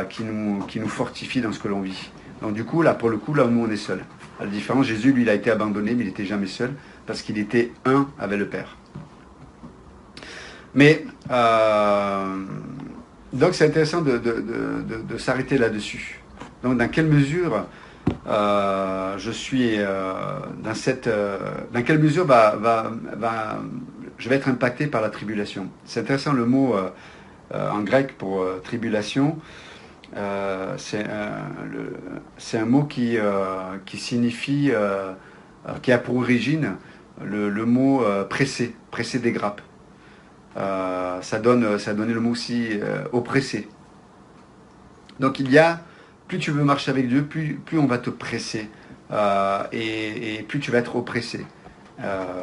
qui nous fortifie dans ce que l'on vit. Donc du coup, là, pour le coup, là où nous on est seul. À la différence, Jésus, lui, il a été abandonné, mais il n'était jamais seul, parce qu'il était un avec le Père. Mais, donc c'est intéressant de s'arrêter là-dessus. Donc dans quelle mesure je suis dans quelle mesure je vais être impacté par la tribulation. C'est intéressant le mot en grec pour tribulation. C'est un mot qui signifie, qui a pour origine le mot pressé des grappes. Ça donnait le mot aussi oppressé. Donc plus tu veux marcher avec Dieu, plus on va te presser, et plus tu vas être oppressé.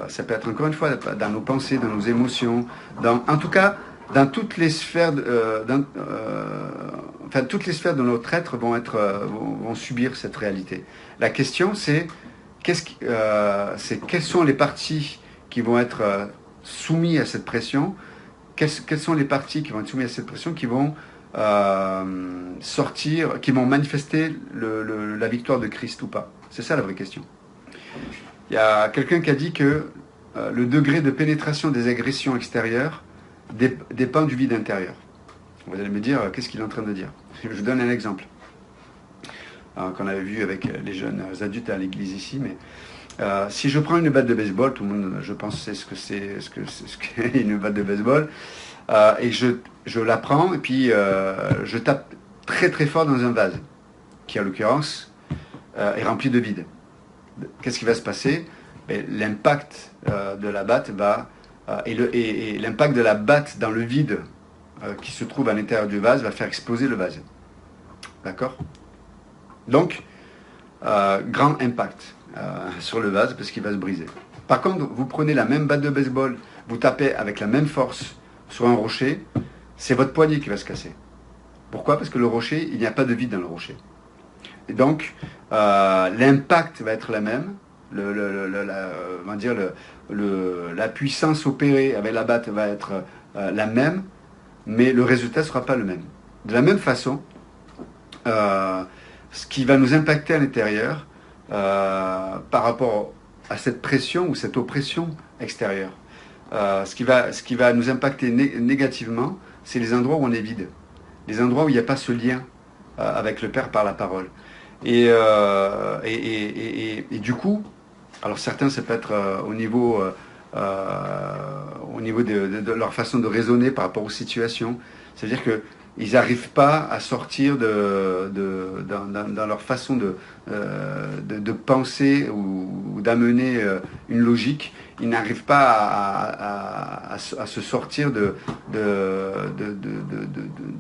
Ça peut être encore une fois dans nos pensées, dans nos émotions, en tout cas dans toutes les sphères, toutes les sphères de notre être vont subir cette réalité. La question c'est quelles sont les parties qui vont être soumises à cette pression, quelles sont les parties qui vont être soumises à cette pression qui vont sortir, qui vont manifester la victoire de Christ ou pas. C'est ça la vraie question. Il y a quelqu'un qui a dit que le degré de pénétration des agressions extérieures dépend du vide intérieur. Vous allez me dire, qu'est-ce qu'il est en train de dire? Je vous donne un exemple qu'on avait vu avec les jeunes adultes à l'église ici, mais si je prends une batte de baseball, tout le monde, je pense, sait ce qu'est une batte de baseball, et je la prends et puis je tape très très fort dans un vase qui, en l'occurrence, est rempli de vide. Qu'est-ce qui va se passer? L'impact de la batte et l'impact de la batte dans le vide qui se trouve à l'intérieur du vase va faire exploser le vase. D'accord? Donc, grand impact sur le vase parce qu'il va se briser. Par contre, vous prenez la même batte de baseball, vous tapez avec la même force sur un rocher, c'est votre poignet qui va se casser. Pourquoi? Parce que le rocher, il n'y a pas de vide dans le rocher. Et donc, l'impact va être la même, la puissance opérée avec la batte va être la même, mais le résultat ne sera pas le même. De la même façon, ce qui va nous impacter à l'intérieur par rapport à cette pression ou cette oppression extérieure, ce qui va nous impacter négativement, c'est les endroits où on est vide, les endroits où il n'y a pas ce lien avec le Père par la parole. Et du coup, alors certains, ça peut être au niveau de leur façon de raisonner par rapport aux situations. C'est-à-dire que ils n'arrivent pas à sortir dans leur façon de penser ou d'amener une logique. Ils n'arrivent pas à se sortir de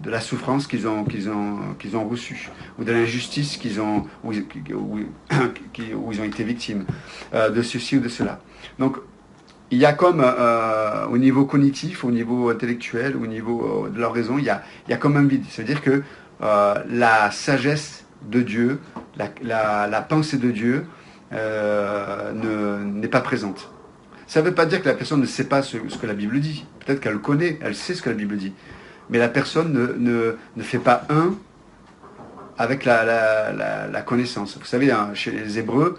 la souffrance qu'ils ont reçue, ou de l'injustice où ils ont été victimes, de ceci ou de cela. Donc, il y a comme, au niveau cognitif, au niveau intellectuel, au niveau de leur raison, il y a comme un vide. C'est-à-dire que la sagesse de Dieu, la pensée de Dieu n'est pas présente. Ça ne veut pas dire que la personne ne sait pas ce que la Bible dit. Peut-être qu'elle le connaît, elle sait ce que la Bible dit. Mais la personne ne fait pas un avec la connaissance. Vous savez, hein, chez les Hébreux,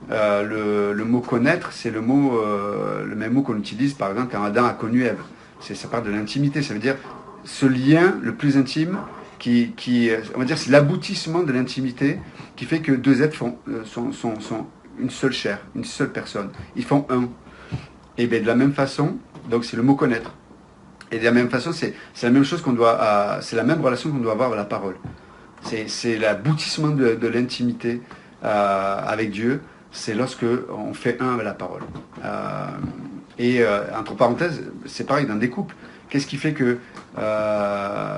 le mot connaître, c'est le même mot qu'on utilise par exemple quand Adam a connu Ève. Ça parle de l'intimité, ça veut dire ce lien le plus intime on va dire c'est l'aboutissement de l'intimité qui fait que deux êtres sont une seule chair, une seule personne. Ils font un. Et bien de la même façon, donc c'est le mot connaître. Et de la même façon, c'est la même chose c'est la même relation qu'on doit avoir à la parole. C'est l'aboutissement de l'intimité avec Dieu. C'est lorsque on fait un avec la parole. Entre parenthèses, c'est pareil dans des couples. Qu'est-ce qui fait que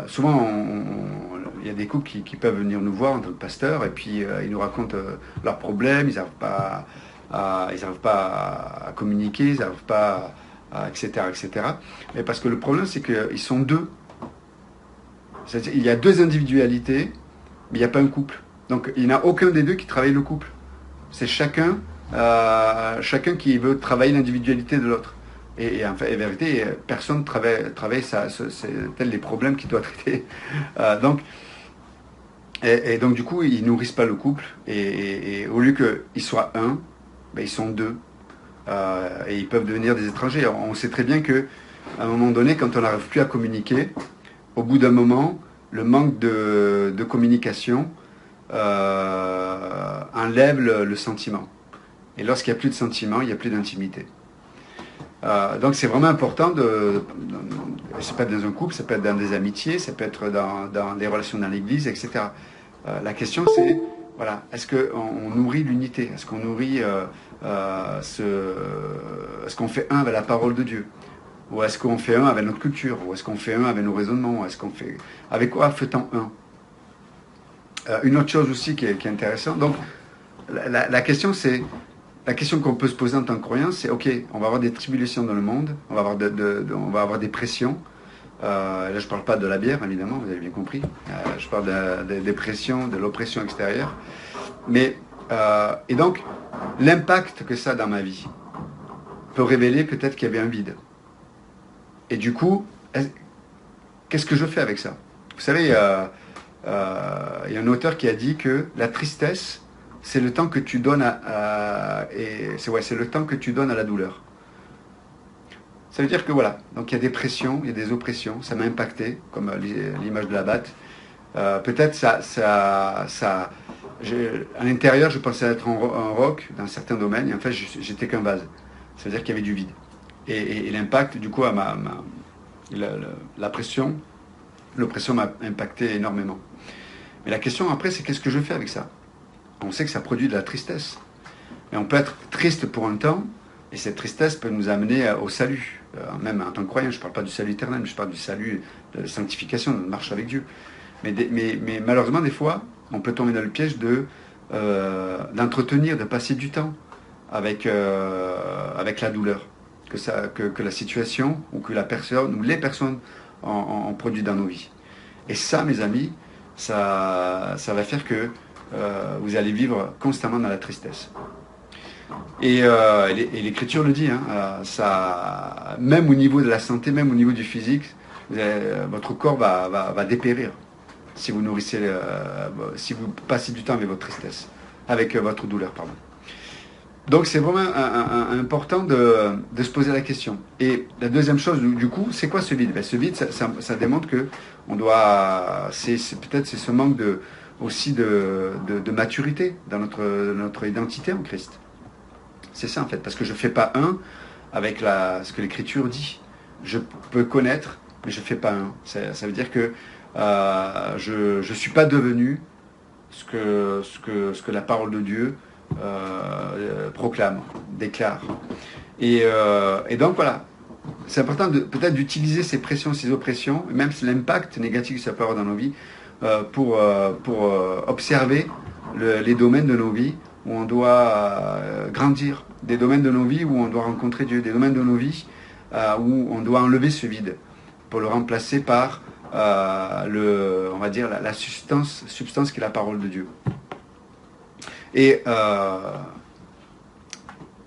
souvent il y a des couples qui peuvent venir nous voir en tant que pasteur et puis ils nous racontent leurs problèmes, ils n'arrivent pas à communiquer, ils n'arrivent pas etc. Mais parce que le problème c'est qu'ils sont deux. C'est-à-dire, il y a deux individualités, mais il n'y a pas un couple. Donc il n'y en a aucun des deux qui travaille le couple. C'est chacun qui veut travailler l'individualité de l'autre. Et en vérité, personne ne travaille c'est tel les problèmes qu'il doit traiter. Donc du coup, ils nourrissent pas le couple. Et au lieu qu'ils soient un, ben, ils sont deux. Et ils peuvent devenir des étrangers. On sait très bien qu'à un moment donné, quand on n'arrive plus à communiquer, au bout d'un moment, le manque de communication enlève le sentiment. Et lorsqu'il n'y a plus de sentiment, il n'y a plus d'intimité. Donc c'est vraiment important ça peut être dans un couple, ça peut être dans des amitiés, ça peut être dans des relations dans l'église, etc. La question c'est, voilà, est-ce qu'on nourrit l'unité? Est-ce qu'on nourrit est-ce qu'on fait un avec la parole de Dieu? Ou est-ce qu'on fait un avec notre culture? Ou est-ce qu'on fait un avec nos raisonnements? Avec quoi fait-on un? Une autre chose aussi qui est intéressante, donc la question c'est, la question qu'on peut se poser en tant que croyant, c'est ok, on va avoir des tribulations dans le monde, on va avoir des pressions. Là, je ne parle pas de la bière, évidemment, vous avez bien compris. Je parle des pressions, de l'oppression extérieure. Mais, et donc, l'impact que ça a dans ma vie peut révéler peut-être qu'il y avait un vide. Et du coup, qu'est-ce que je fais avec ça? Vous savez, il y a un auteur qui a dit que la tristesse, c'est le temps que tu donnes c'est le temps que tu donnes à la douleur. Ça veut dire que voilà, donc il y a des pressions, il y a des oppressions, ça m'a impacté, comme l'image de la batte. Peut-être à l'intérieur, je pensais être un roc dans certains domaines, et en fait, j'étais qu'un vase. Ça veut dire qu'il y avait du vide. Et l'impact, du coup, la pression, l'oppression m'a impacté énormément. Mais la question après, c'est qu'est-ce que je fais avec ça? On sait que ça produit de la tristesse. Mais on peut être triste pour un temps, et cette tristesse peut nous amener au salut. Même en tant que croyant, je ne parle pas du salut éternel, mais je parle du salut, de la sanctification, de marche avec Dieu. Mais malheureusement, des fois, on peut tomber dans le piège d'entretenir, de passer du temps avec la douleur que la situation ou que la personne ou les personnes ont produit dans nos vies. Et ça, mes amis, ça va faire que vous allez vivre constamment dans la tristesse. Et l'Écriture le dit, ça, même au niveau de la santé, même au niveau du physique, votre corps va dépérir si vous nourrissez, si vous passez du temps avec votre tristesse, avec votre douleur, pardon. Donc c'est vraiment important de se poser la question. Et la deuxième chose, du coup, c'est quoi ce vide? Ce vide, ça démontre que on doit, peut-être c'est ce manque aussi de maturité dans notre identité en Christ. C'est ça en fait, parce que je ne fais pas un avec ce que l'Écriture dit. Je peux connaître, mais je ne fais pas un. Ça veut dire que je ne suis pas devenu ce que la parole de Dieu proclame, déclare. Et donc voilà, c'est important peut-être d'utiliser ces pressions, ces oppressions, et même l'impact négatif que ça peut avoir dans nos vies, pour observer les domaines de nos vies où on doit grandir, des domaines de nos vies où on doit rencontrer Dieu, des domaines de nos vies où on doit enlever ce vide pour le remplacer par on va dire la substance qui est la parole de Dieu. Et vous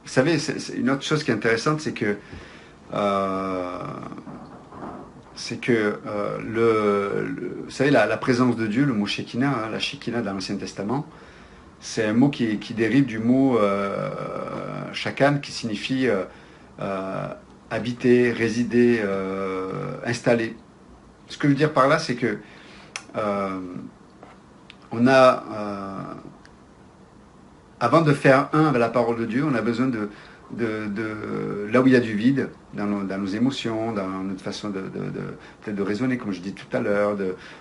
savez, c'est une autre chose qui est intéressante, c'est que vous savez, la présence de Dieu, le mot Shekinah, hein, la Shekinah dans l'Ancien Testament, c'est un mot qui dérive du mot Shakan, qui signifie habiter, résider, installer. Ce que je veux dire par là, c'est que on a, avant de faire un avec la parole de Dieu, on a besoin de là où il y a du vide, dans nos émotions, dans notre façon peut-être de raisonner, comme je dis tout à l'heure,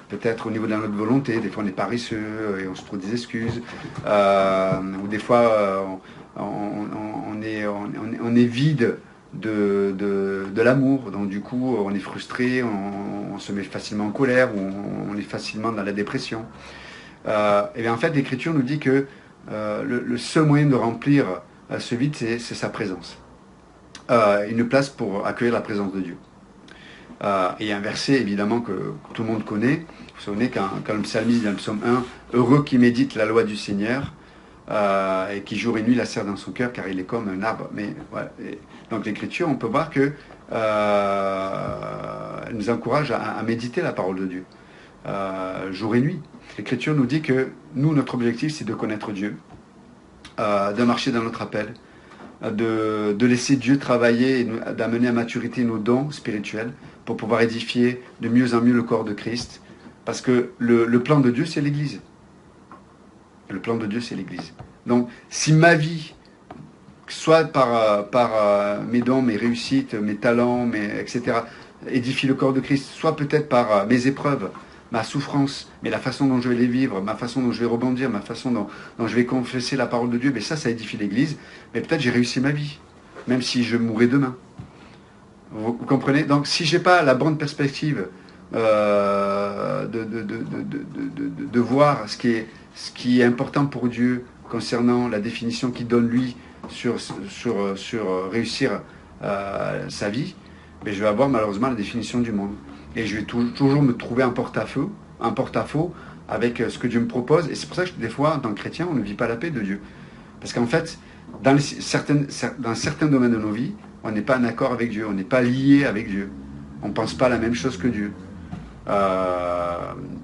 peut-être au niveau de notre volonté. Des fois on est paresseux et on se trouve des excuses, ou des fois on est vide de l'amour, donc du coup on est frustré, on se met facilement en colère, ou on est facilement dans la dépression. Et bien en fait l'Écriture nous dit que le seul moyen de remplir ce vide, c'est sa présence. Une place pour accueillir la présence de Dieu. Et il y a un verset évidemment que tout le monde connaît. Vous vous souvenez quand le psalmiste dit dans le psaume 1, « Heureux qui médite la loi du Seigneur, et qui jour et nuit la serre dans son cœur, car il est comme un arbre. » Mais voilà. Donc l'Écriture, on peut voir que elle nous encourage à méditer la parole de Dieu, jour et nuit. L'Écriture nous dit que nous, notre objectif, c'est de connaître Dieu, de marcher dans notre appel, de laisser Dieu travailler et d'amener à maturité nos dons spirituels pour pouvoir édifier de mieux en mieux le corps de Christ. Parce que le plan de Dieu, c'est l'Église. Le plan de Dieu, c'est l'Église. Donc, si ma vie, soit par mes dons, mes réussites, mes talents, etc., édifie le corps de Christ, soit peut-être par mes épreuves, ma souffrance, mais la façon dont je vais les vivre, ma façon dont je vais rebondir, ma façon dont je vais confesser la parole de Dieu, mais ça édifie l'Église. Mais peut-être j'ai réussi ma vie, même si je mourrai demain. Vous comprenez? Donc si j'ai pas la bonne perspective de voir ce qui est important pour Dieu concernant la définition qu'il donne lui sur réussir sa vie, mais je vais avoir malheureusement la définition du monde. Et je vais toujours me trouver un porte-à-faux avec ce que Dieu me propose. Et c'est pour ça que des fois, en tant que chrétien, on ne vit pas la paix de Dieu. Parce qu'en fait, dans certains domaines de nos vies, on n'est pas en accord avec Dieu, on n'est pas lié avec Dieu. On ne pense pas la même chose que Dieu.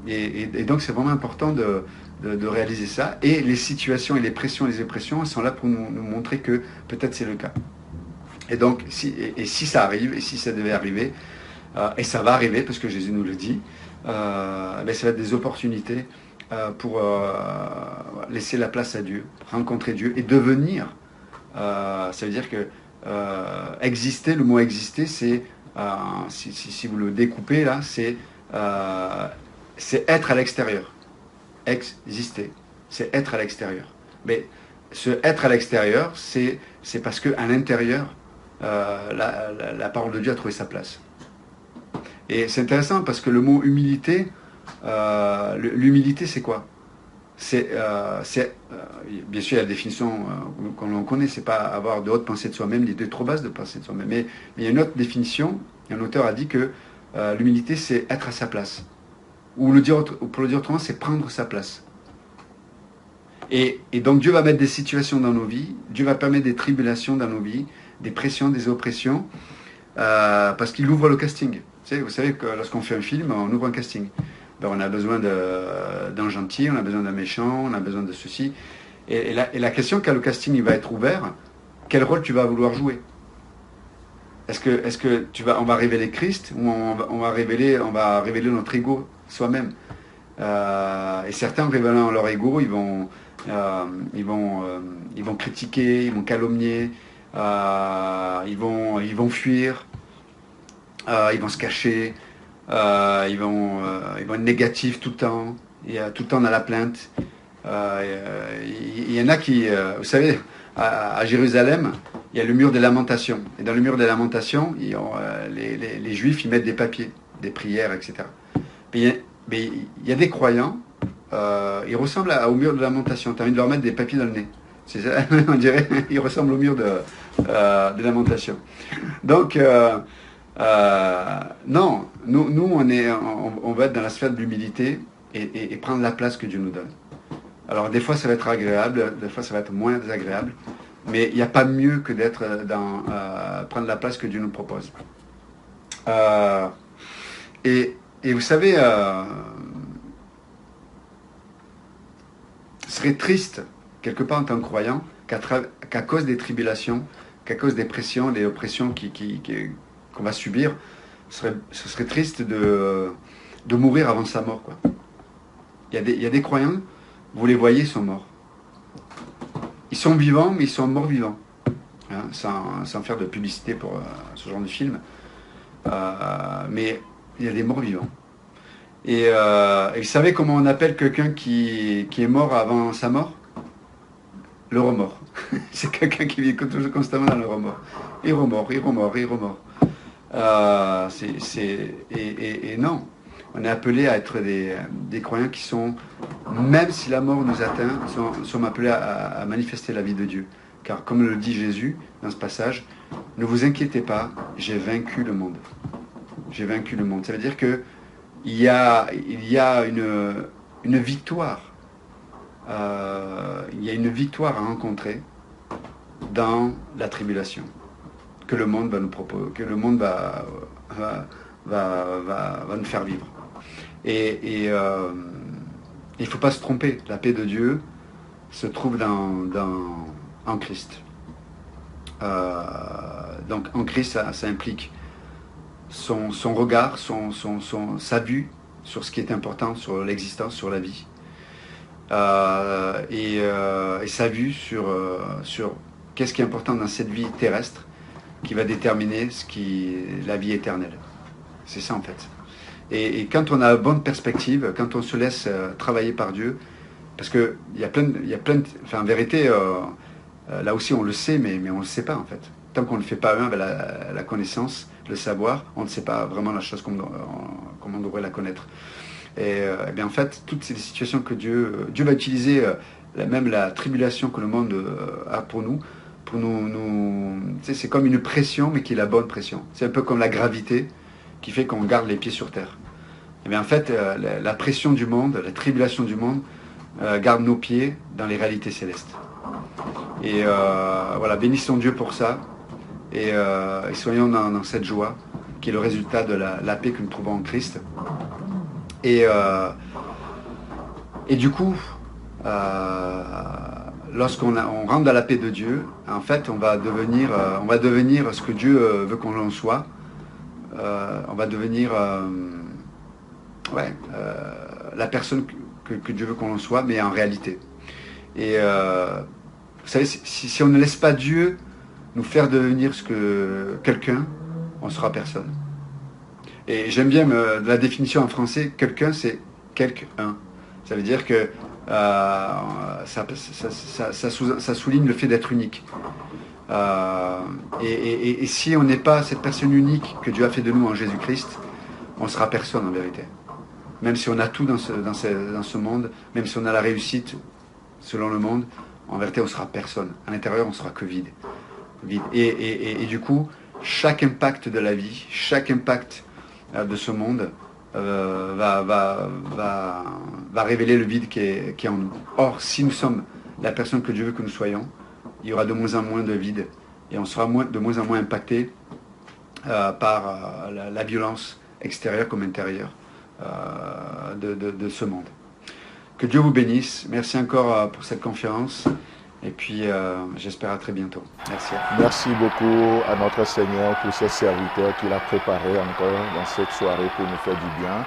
Et donc c'est vraiment important de réaliser ça. Et les situations et les pressions et les oppressions, elles sont là pour nous montrer que peut-être c'est le cas. Et donc, si ça arrive, et si ça devait arriver, et ça va arriver, parce que Jésus nous le dit, ça va être des opportunités pour laisser la place à Dieu, rencontrer Dieu et devenir. Ça veut dire que exister, le mot exister, c'est, si vous le découpez là, c'est être à l'extérieur. Exister, c'est être à l'extérieur. Mais ce être à l'extérieur, c'est parce qu'à l'intérieur, la parole de Dieu a trouvé sa place. Et c'est intéressant parce que le mot humilité, l'humilité c'est quoi? Bien sûr, il y a la définition qu'on connaît, c'est pas avoir de haute pensée de soi-même, ni de trop basse de pensée de soi-même. Mais il y a une autre définition, un auteur a dit que l'humilité c'est être à sa place. Ou pour le dire autrement, c'est prendre sa place. Et donc Dieu va mettre des situations dans nos vies, Dieu va permettre des tribulations dans nos vies, des pressions, des oppressions, parce qu'il ouvre le casting. Vous savez que lorsqu'on fait un film, on ouvre un casting. Ben, on a besoin d'un gentil, on a besoin d'un méchant, on a besoin de ceci. Et la question, quand le casting il va être ouvert, quel rôle tu vas vouloir jouer? Est-ce que on va révéler Christ ou on va révéler notre ego soi-même? Et certains, en révélant leur ego, ils vont critiquer, ils vont calomnier, ils vont fuir, ils vont se cacher, Ils vont être négatifs tout le temps. Il y a tout le temps dans la plainte. Il y en a qui, vous savez, à Jérusalem, il y a le mur des lamentations. Et dans le mur des lamentations, les Juifs, ils mettent des papiers, des prières, etc. Mais il y a des croyants, ils ressemblent au mur de lamentation. Tu as envie de leur mettre des papiers dans le nez. C'est ça, on dirait, ils ressemblent au mur de lamentation. Donc, non, nous on va être dans la sphère de l'humilité et prendre la place que Dieu nous donne. Alors des fois ça va être agréable, des fois ça va être moins désagréable, mais il n'y a pas mieux que d'être dans prendre la place que Dieu nous propose. Et vous savez, ce serait triste, quelque part en tant que croyant, qu'à cause des tribulations, qu'à cause des pressions, des oppressions qu'on va subir, ce serait triste de mourir avant sa mort, quoi. Il y a des croyants, vous les voyez, ils sont morts. Ils sont vivants, mais ils sont morts vivants. Hein, sans faire de publicité pour ce genre de film. Mais il y a des morts vivants. Et vous savez comment on appelle quelqu'un qui est mort avant sa mort? Le remords. C'est quelqu'un qui vit constamment dans le remords. Il remords. Et non. On est appelé à être des croyants qui sont, même si la mort nous atteint, sommes appelés à manifester la vie de Dieu. Car comme le dit Jésus dans ce passage, ne vous inquiétez pas, j'ai vaincu le monde. J'ai vaincu le monde. Ça veut dire que il y a une victoire. Il y a une victoire à rencontrer dans la tribulation que le monde va nous proposer, que le monde va nous faire vivre. Et il ne faut pas se tromper. La paix de Dieu se trouve en Christ. Donc en Christ, ça implique son regard, sa vue sur ce qui est important, sur l'existence, sur la vie. Et sa vue sur qu'est-ce qui est important dans cette vie terrestre qui va déterminer la vie éternelle. C'est ça en fait. Et quand on a une bonne perspective, quand on se laisse travailler par Dieu, parce qu'il y a plein de... Enfin, en vérité, là aussi on le sait, mais on ne le sait pas en fait. Tant qu'on ne le fait pas avec la connaissance, le savoir, on ne sait pas vraiment la chose comme on devrait la connaître. Et bien en fait, toutes ces situations que Dieu va utiliser, même la tribulation que le monde a pour nous, tu sais, c'est comme une pression, mais qui est la bonne pression. C'est un peu comme la gravité qui fait qu'on garde les pieds sur terre. Et bien en fait, la pression du monde, la tribulation du monde, garde nos pieds dans les réalités célestes. Et voilà, bénissons Dieu pour ça, et soyons dans cette joie, qui est le résultat de la paix que nous trouvons en Christ. Et du coup, lorsqu'on rentre dans la paix de Dieu, en fait, on va devenir ce que Dieu veut qu'on en soit. On va devenir la personne que Dieu veut qu'on en soit, mais en réalité. Et vous savez, si on ne laisse pas Dieu nous faire devenir quelqu'un, on sera personne. Et j'aime bien la définition en français, quelqu'un c'est quelqu'un. Ça veut dire que ça souligne le fait d'être unique. Et si on n'est pas cette personne unique que Dieu a fait de nous en Jésus-Christ, on sera personne en vérité. Même si on a tout dans ce monde, même si on a la réussite selon le monde, en vérité on sera personne. À l'intérieur on sera que vide. Et du coup, chaque impact de la vie, chaque impact de ce monde va révéler le vide qui est en nous. Or, si nous sommes la personne que Dieu veut que nous soyons, il y aura de moins en moins de vide et on sera de moins en moins impacté par la violence extérieure comme intérieure de ce monde. Que Dieu vous bénisse. Merci encore pour cette conférence. Et puis, j'espère à très bientôt. Merci. Merci beaucoup à notre Seigneur pour ses serviteurs qu'il a préparés encore dans cette soirée pour nous faire du bien.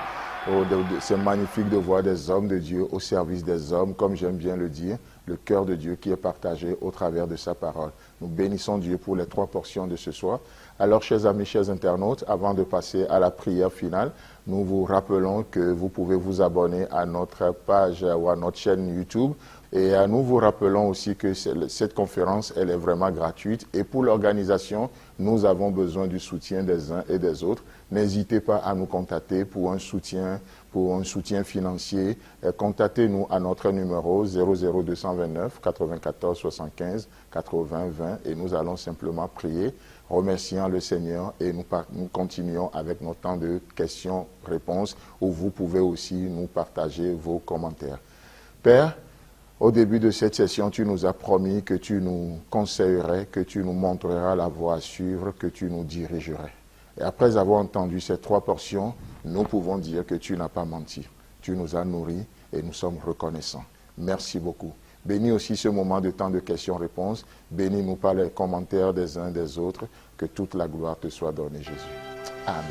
C'est magnifique de voir des hommes de Dieu au service des hommes, comme j'aime bien le dire, le cœur de Dieu qui est partagé au travers de sa parole. Nous bénissons Dieu pour les 3 portions de ce soir. Alors, chers amis, chers internautes, avant de passer à la prière finale, nous vous rappelons que vous pouvez vous abonner à notre page ou à notre chaîne YouTube. Et nous vous rappelons aussi que cette conférence, elle est vraiment gratuite. Et pour l'organisation, nous avons besoin du soutien des uns et des autres. N'hésitez pas à nous contacter pour un soutien financier. Contactez-nous à notre numéro 00229 94 75 80 20 et nous allons simplement prier, remerciant le Seigneur et nous continuons avec notre temps de questions-réponses où vous pouvez aussi nous partager vos commentaires. Père, au début de cette session, tu nous as promis que tu nous conseillerais, que tu nous montreras la voie à suivre, que tu nous dirigerais. Et après avoir entendu ces 3 portions, nous pouvons dire que tu n'as pas menti. Tu nous as nourris et nous sommes reconnaissants. Merci beaucoup. Bénis aussi ce moment de temps de questions-réponses. Bénis-nous par les commentaires des uns des autres. Que toute la gloire te soit donnée, Jésus. Amen.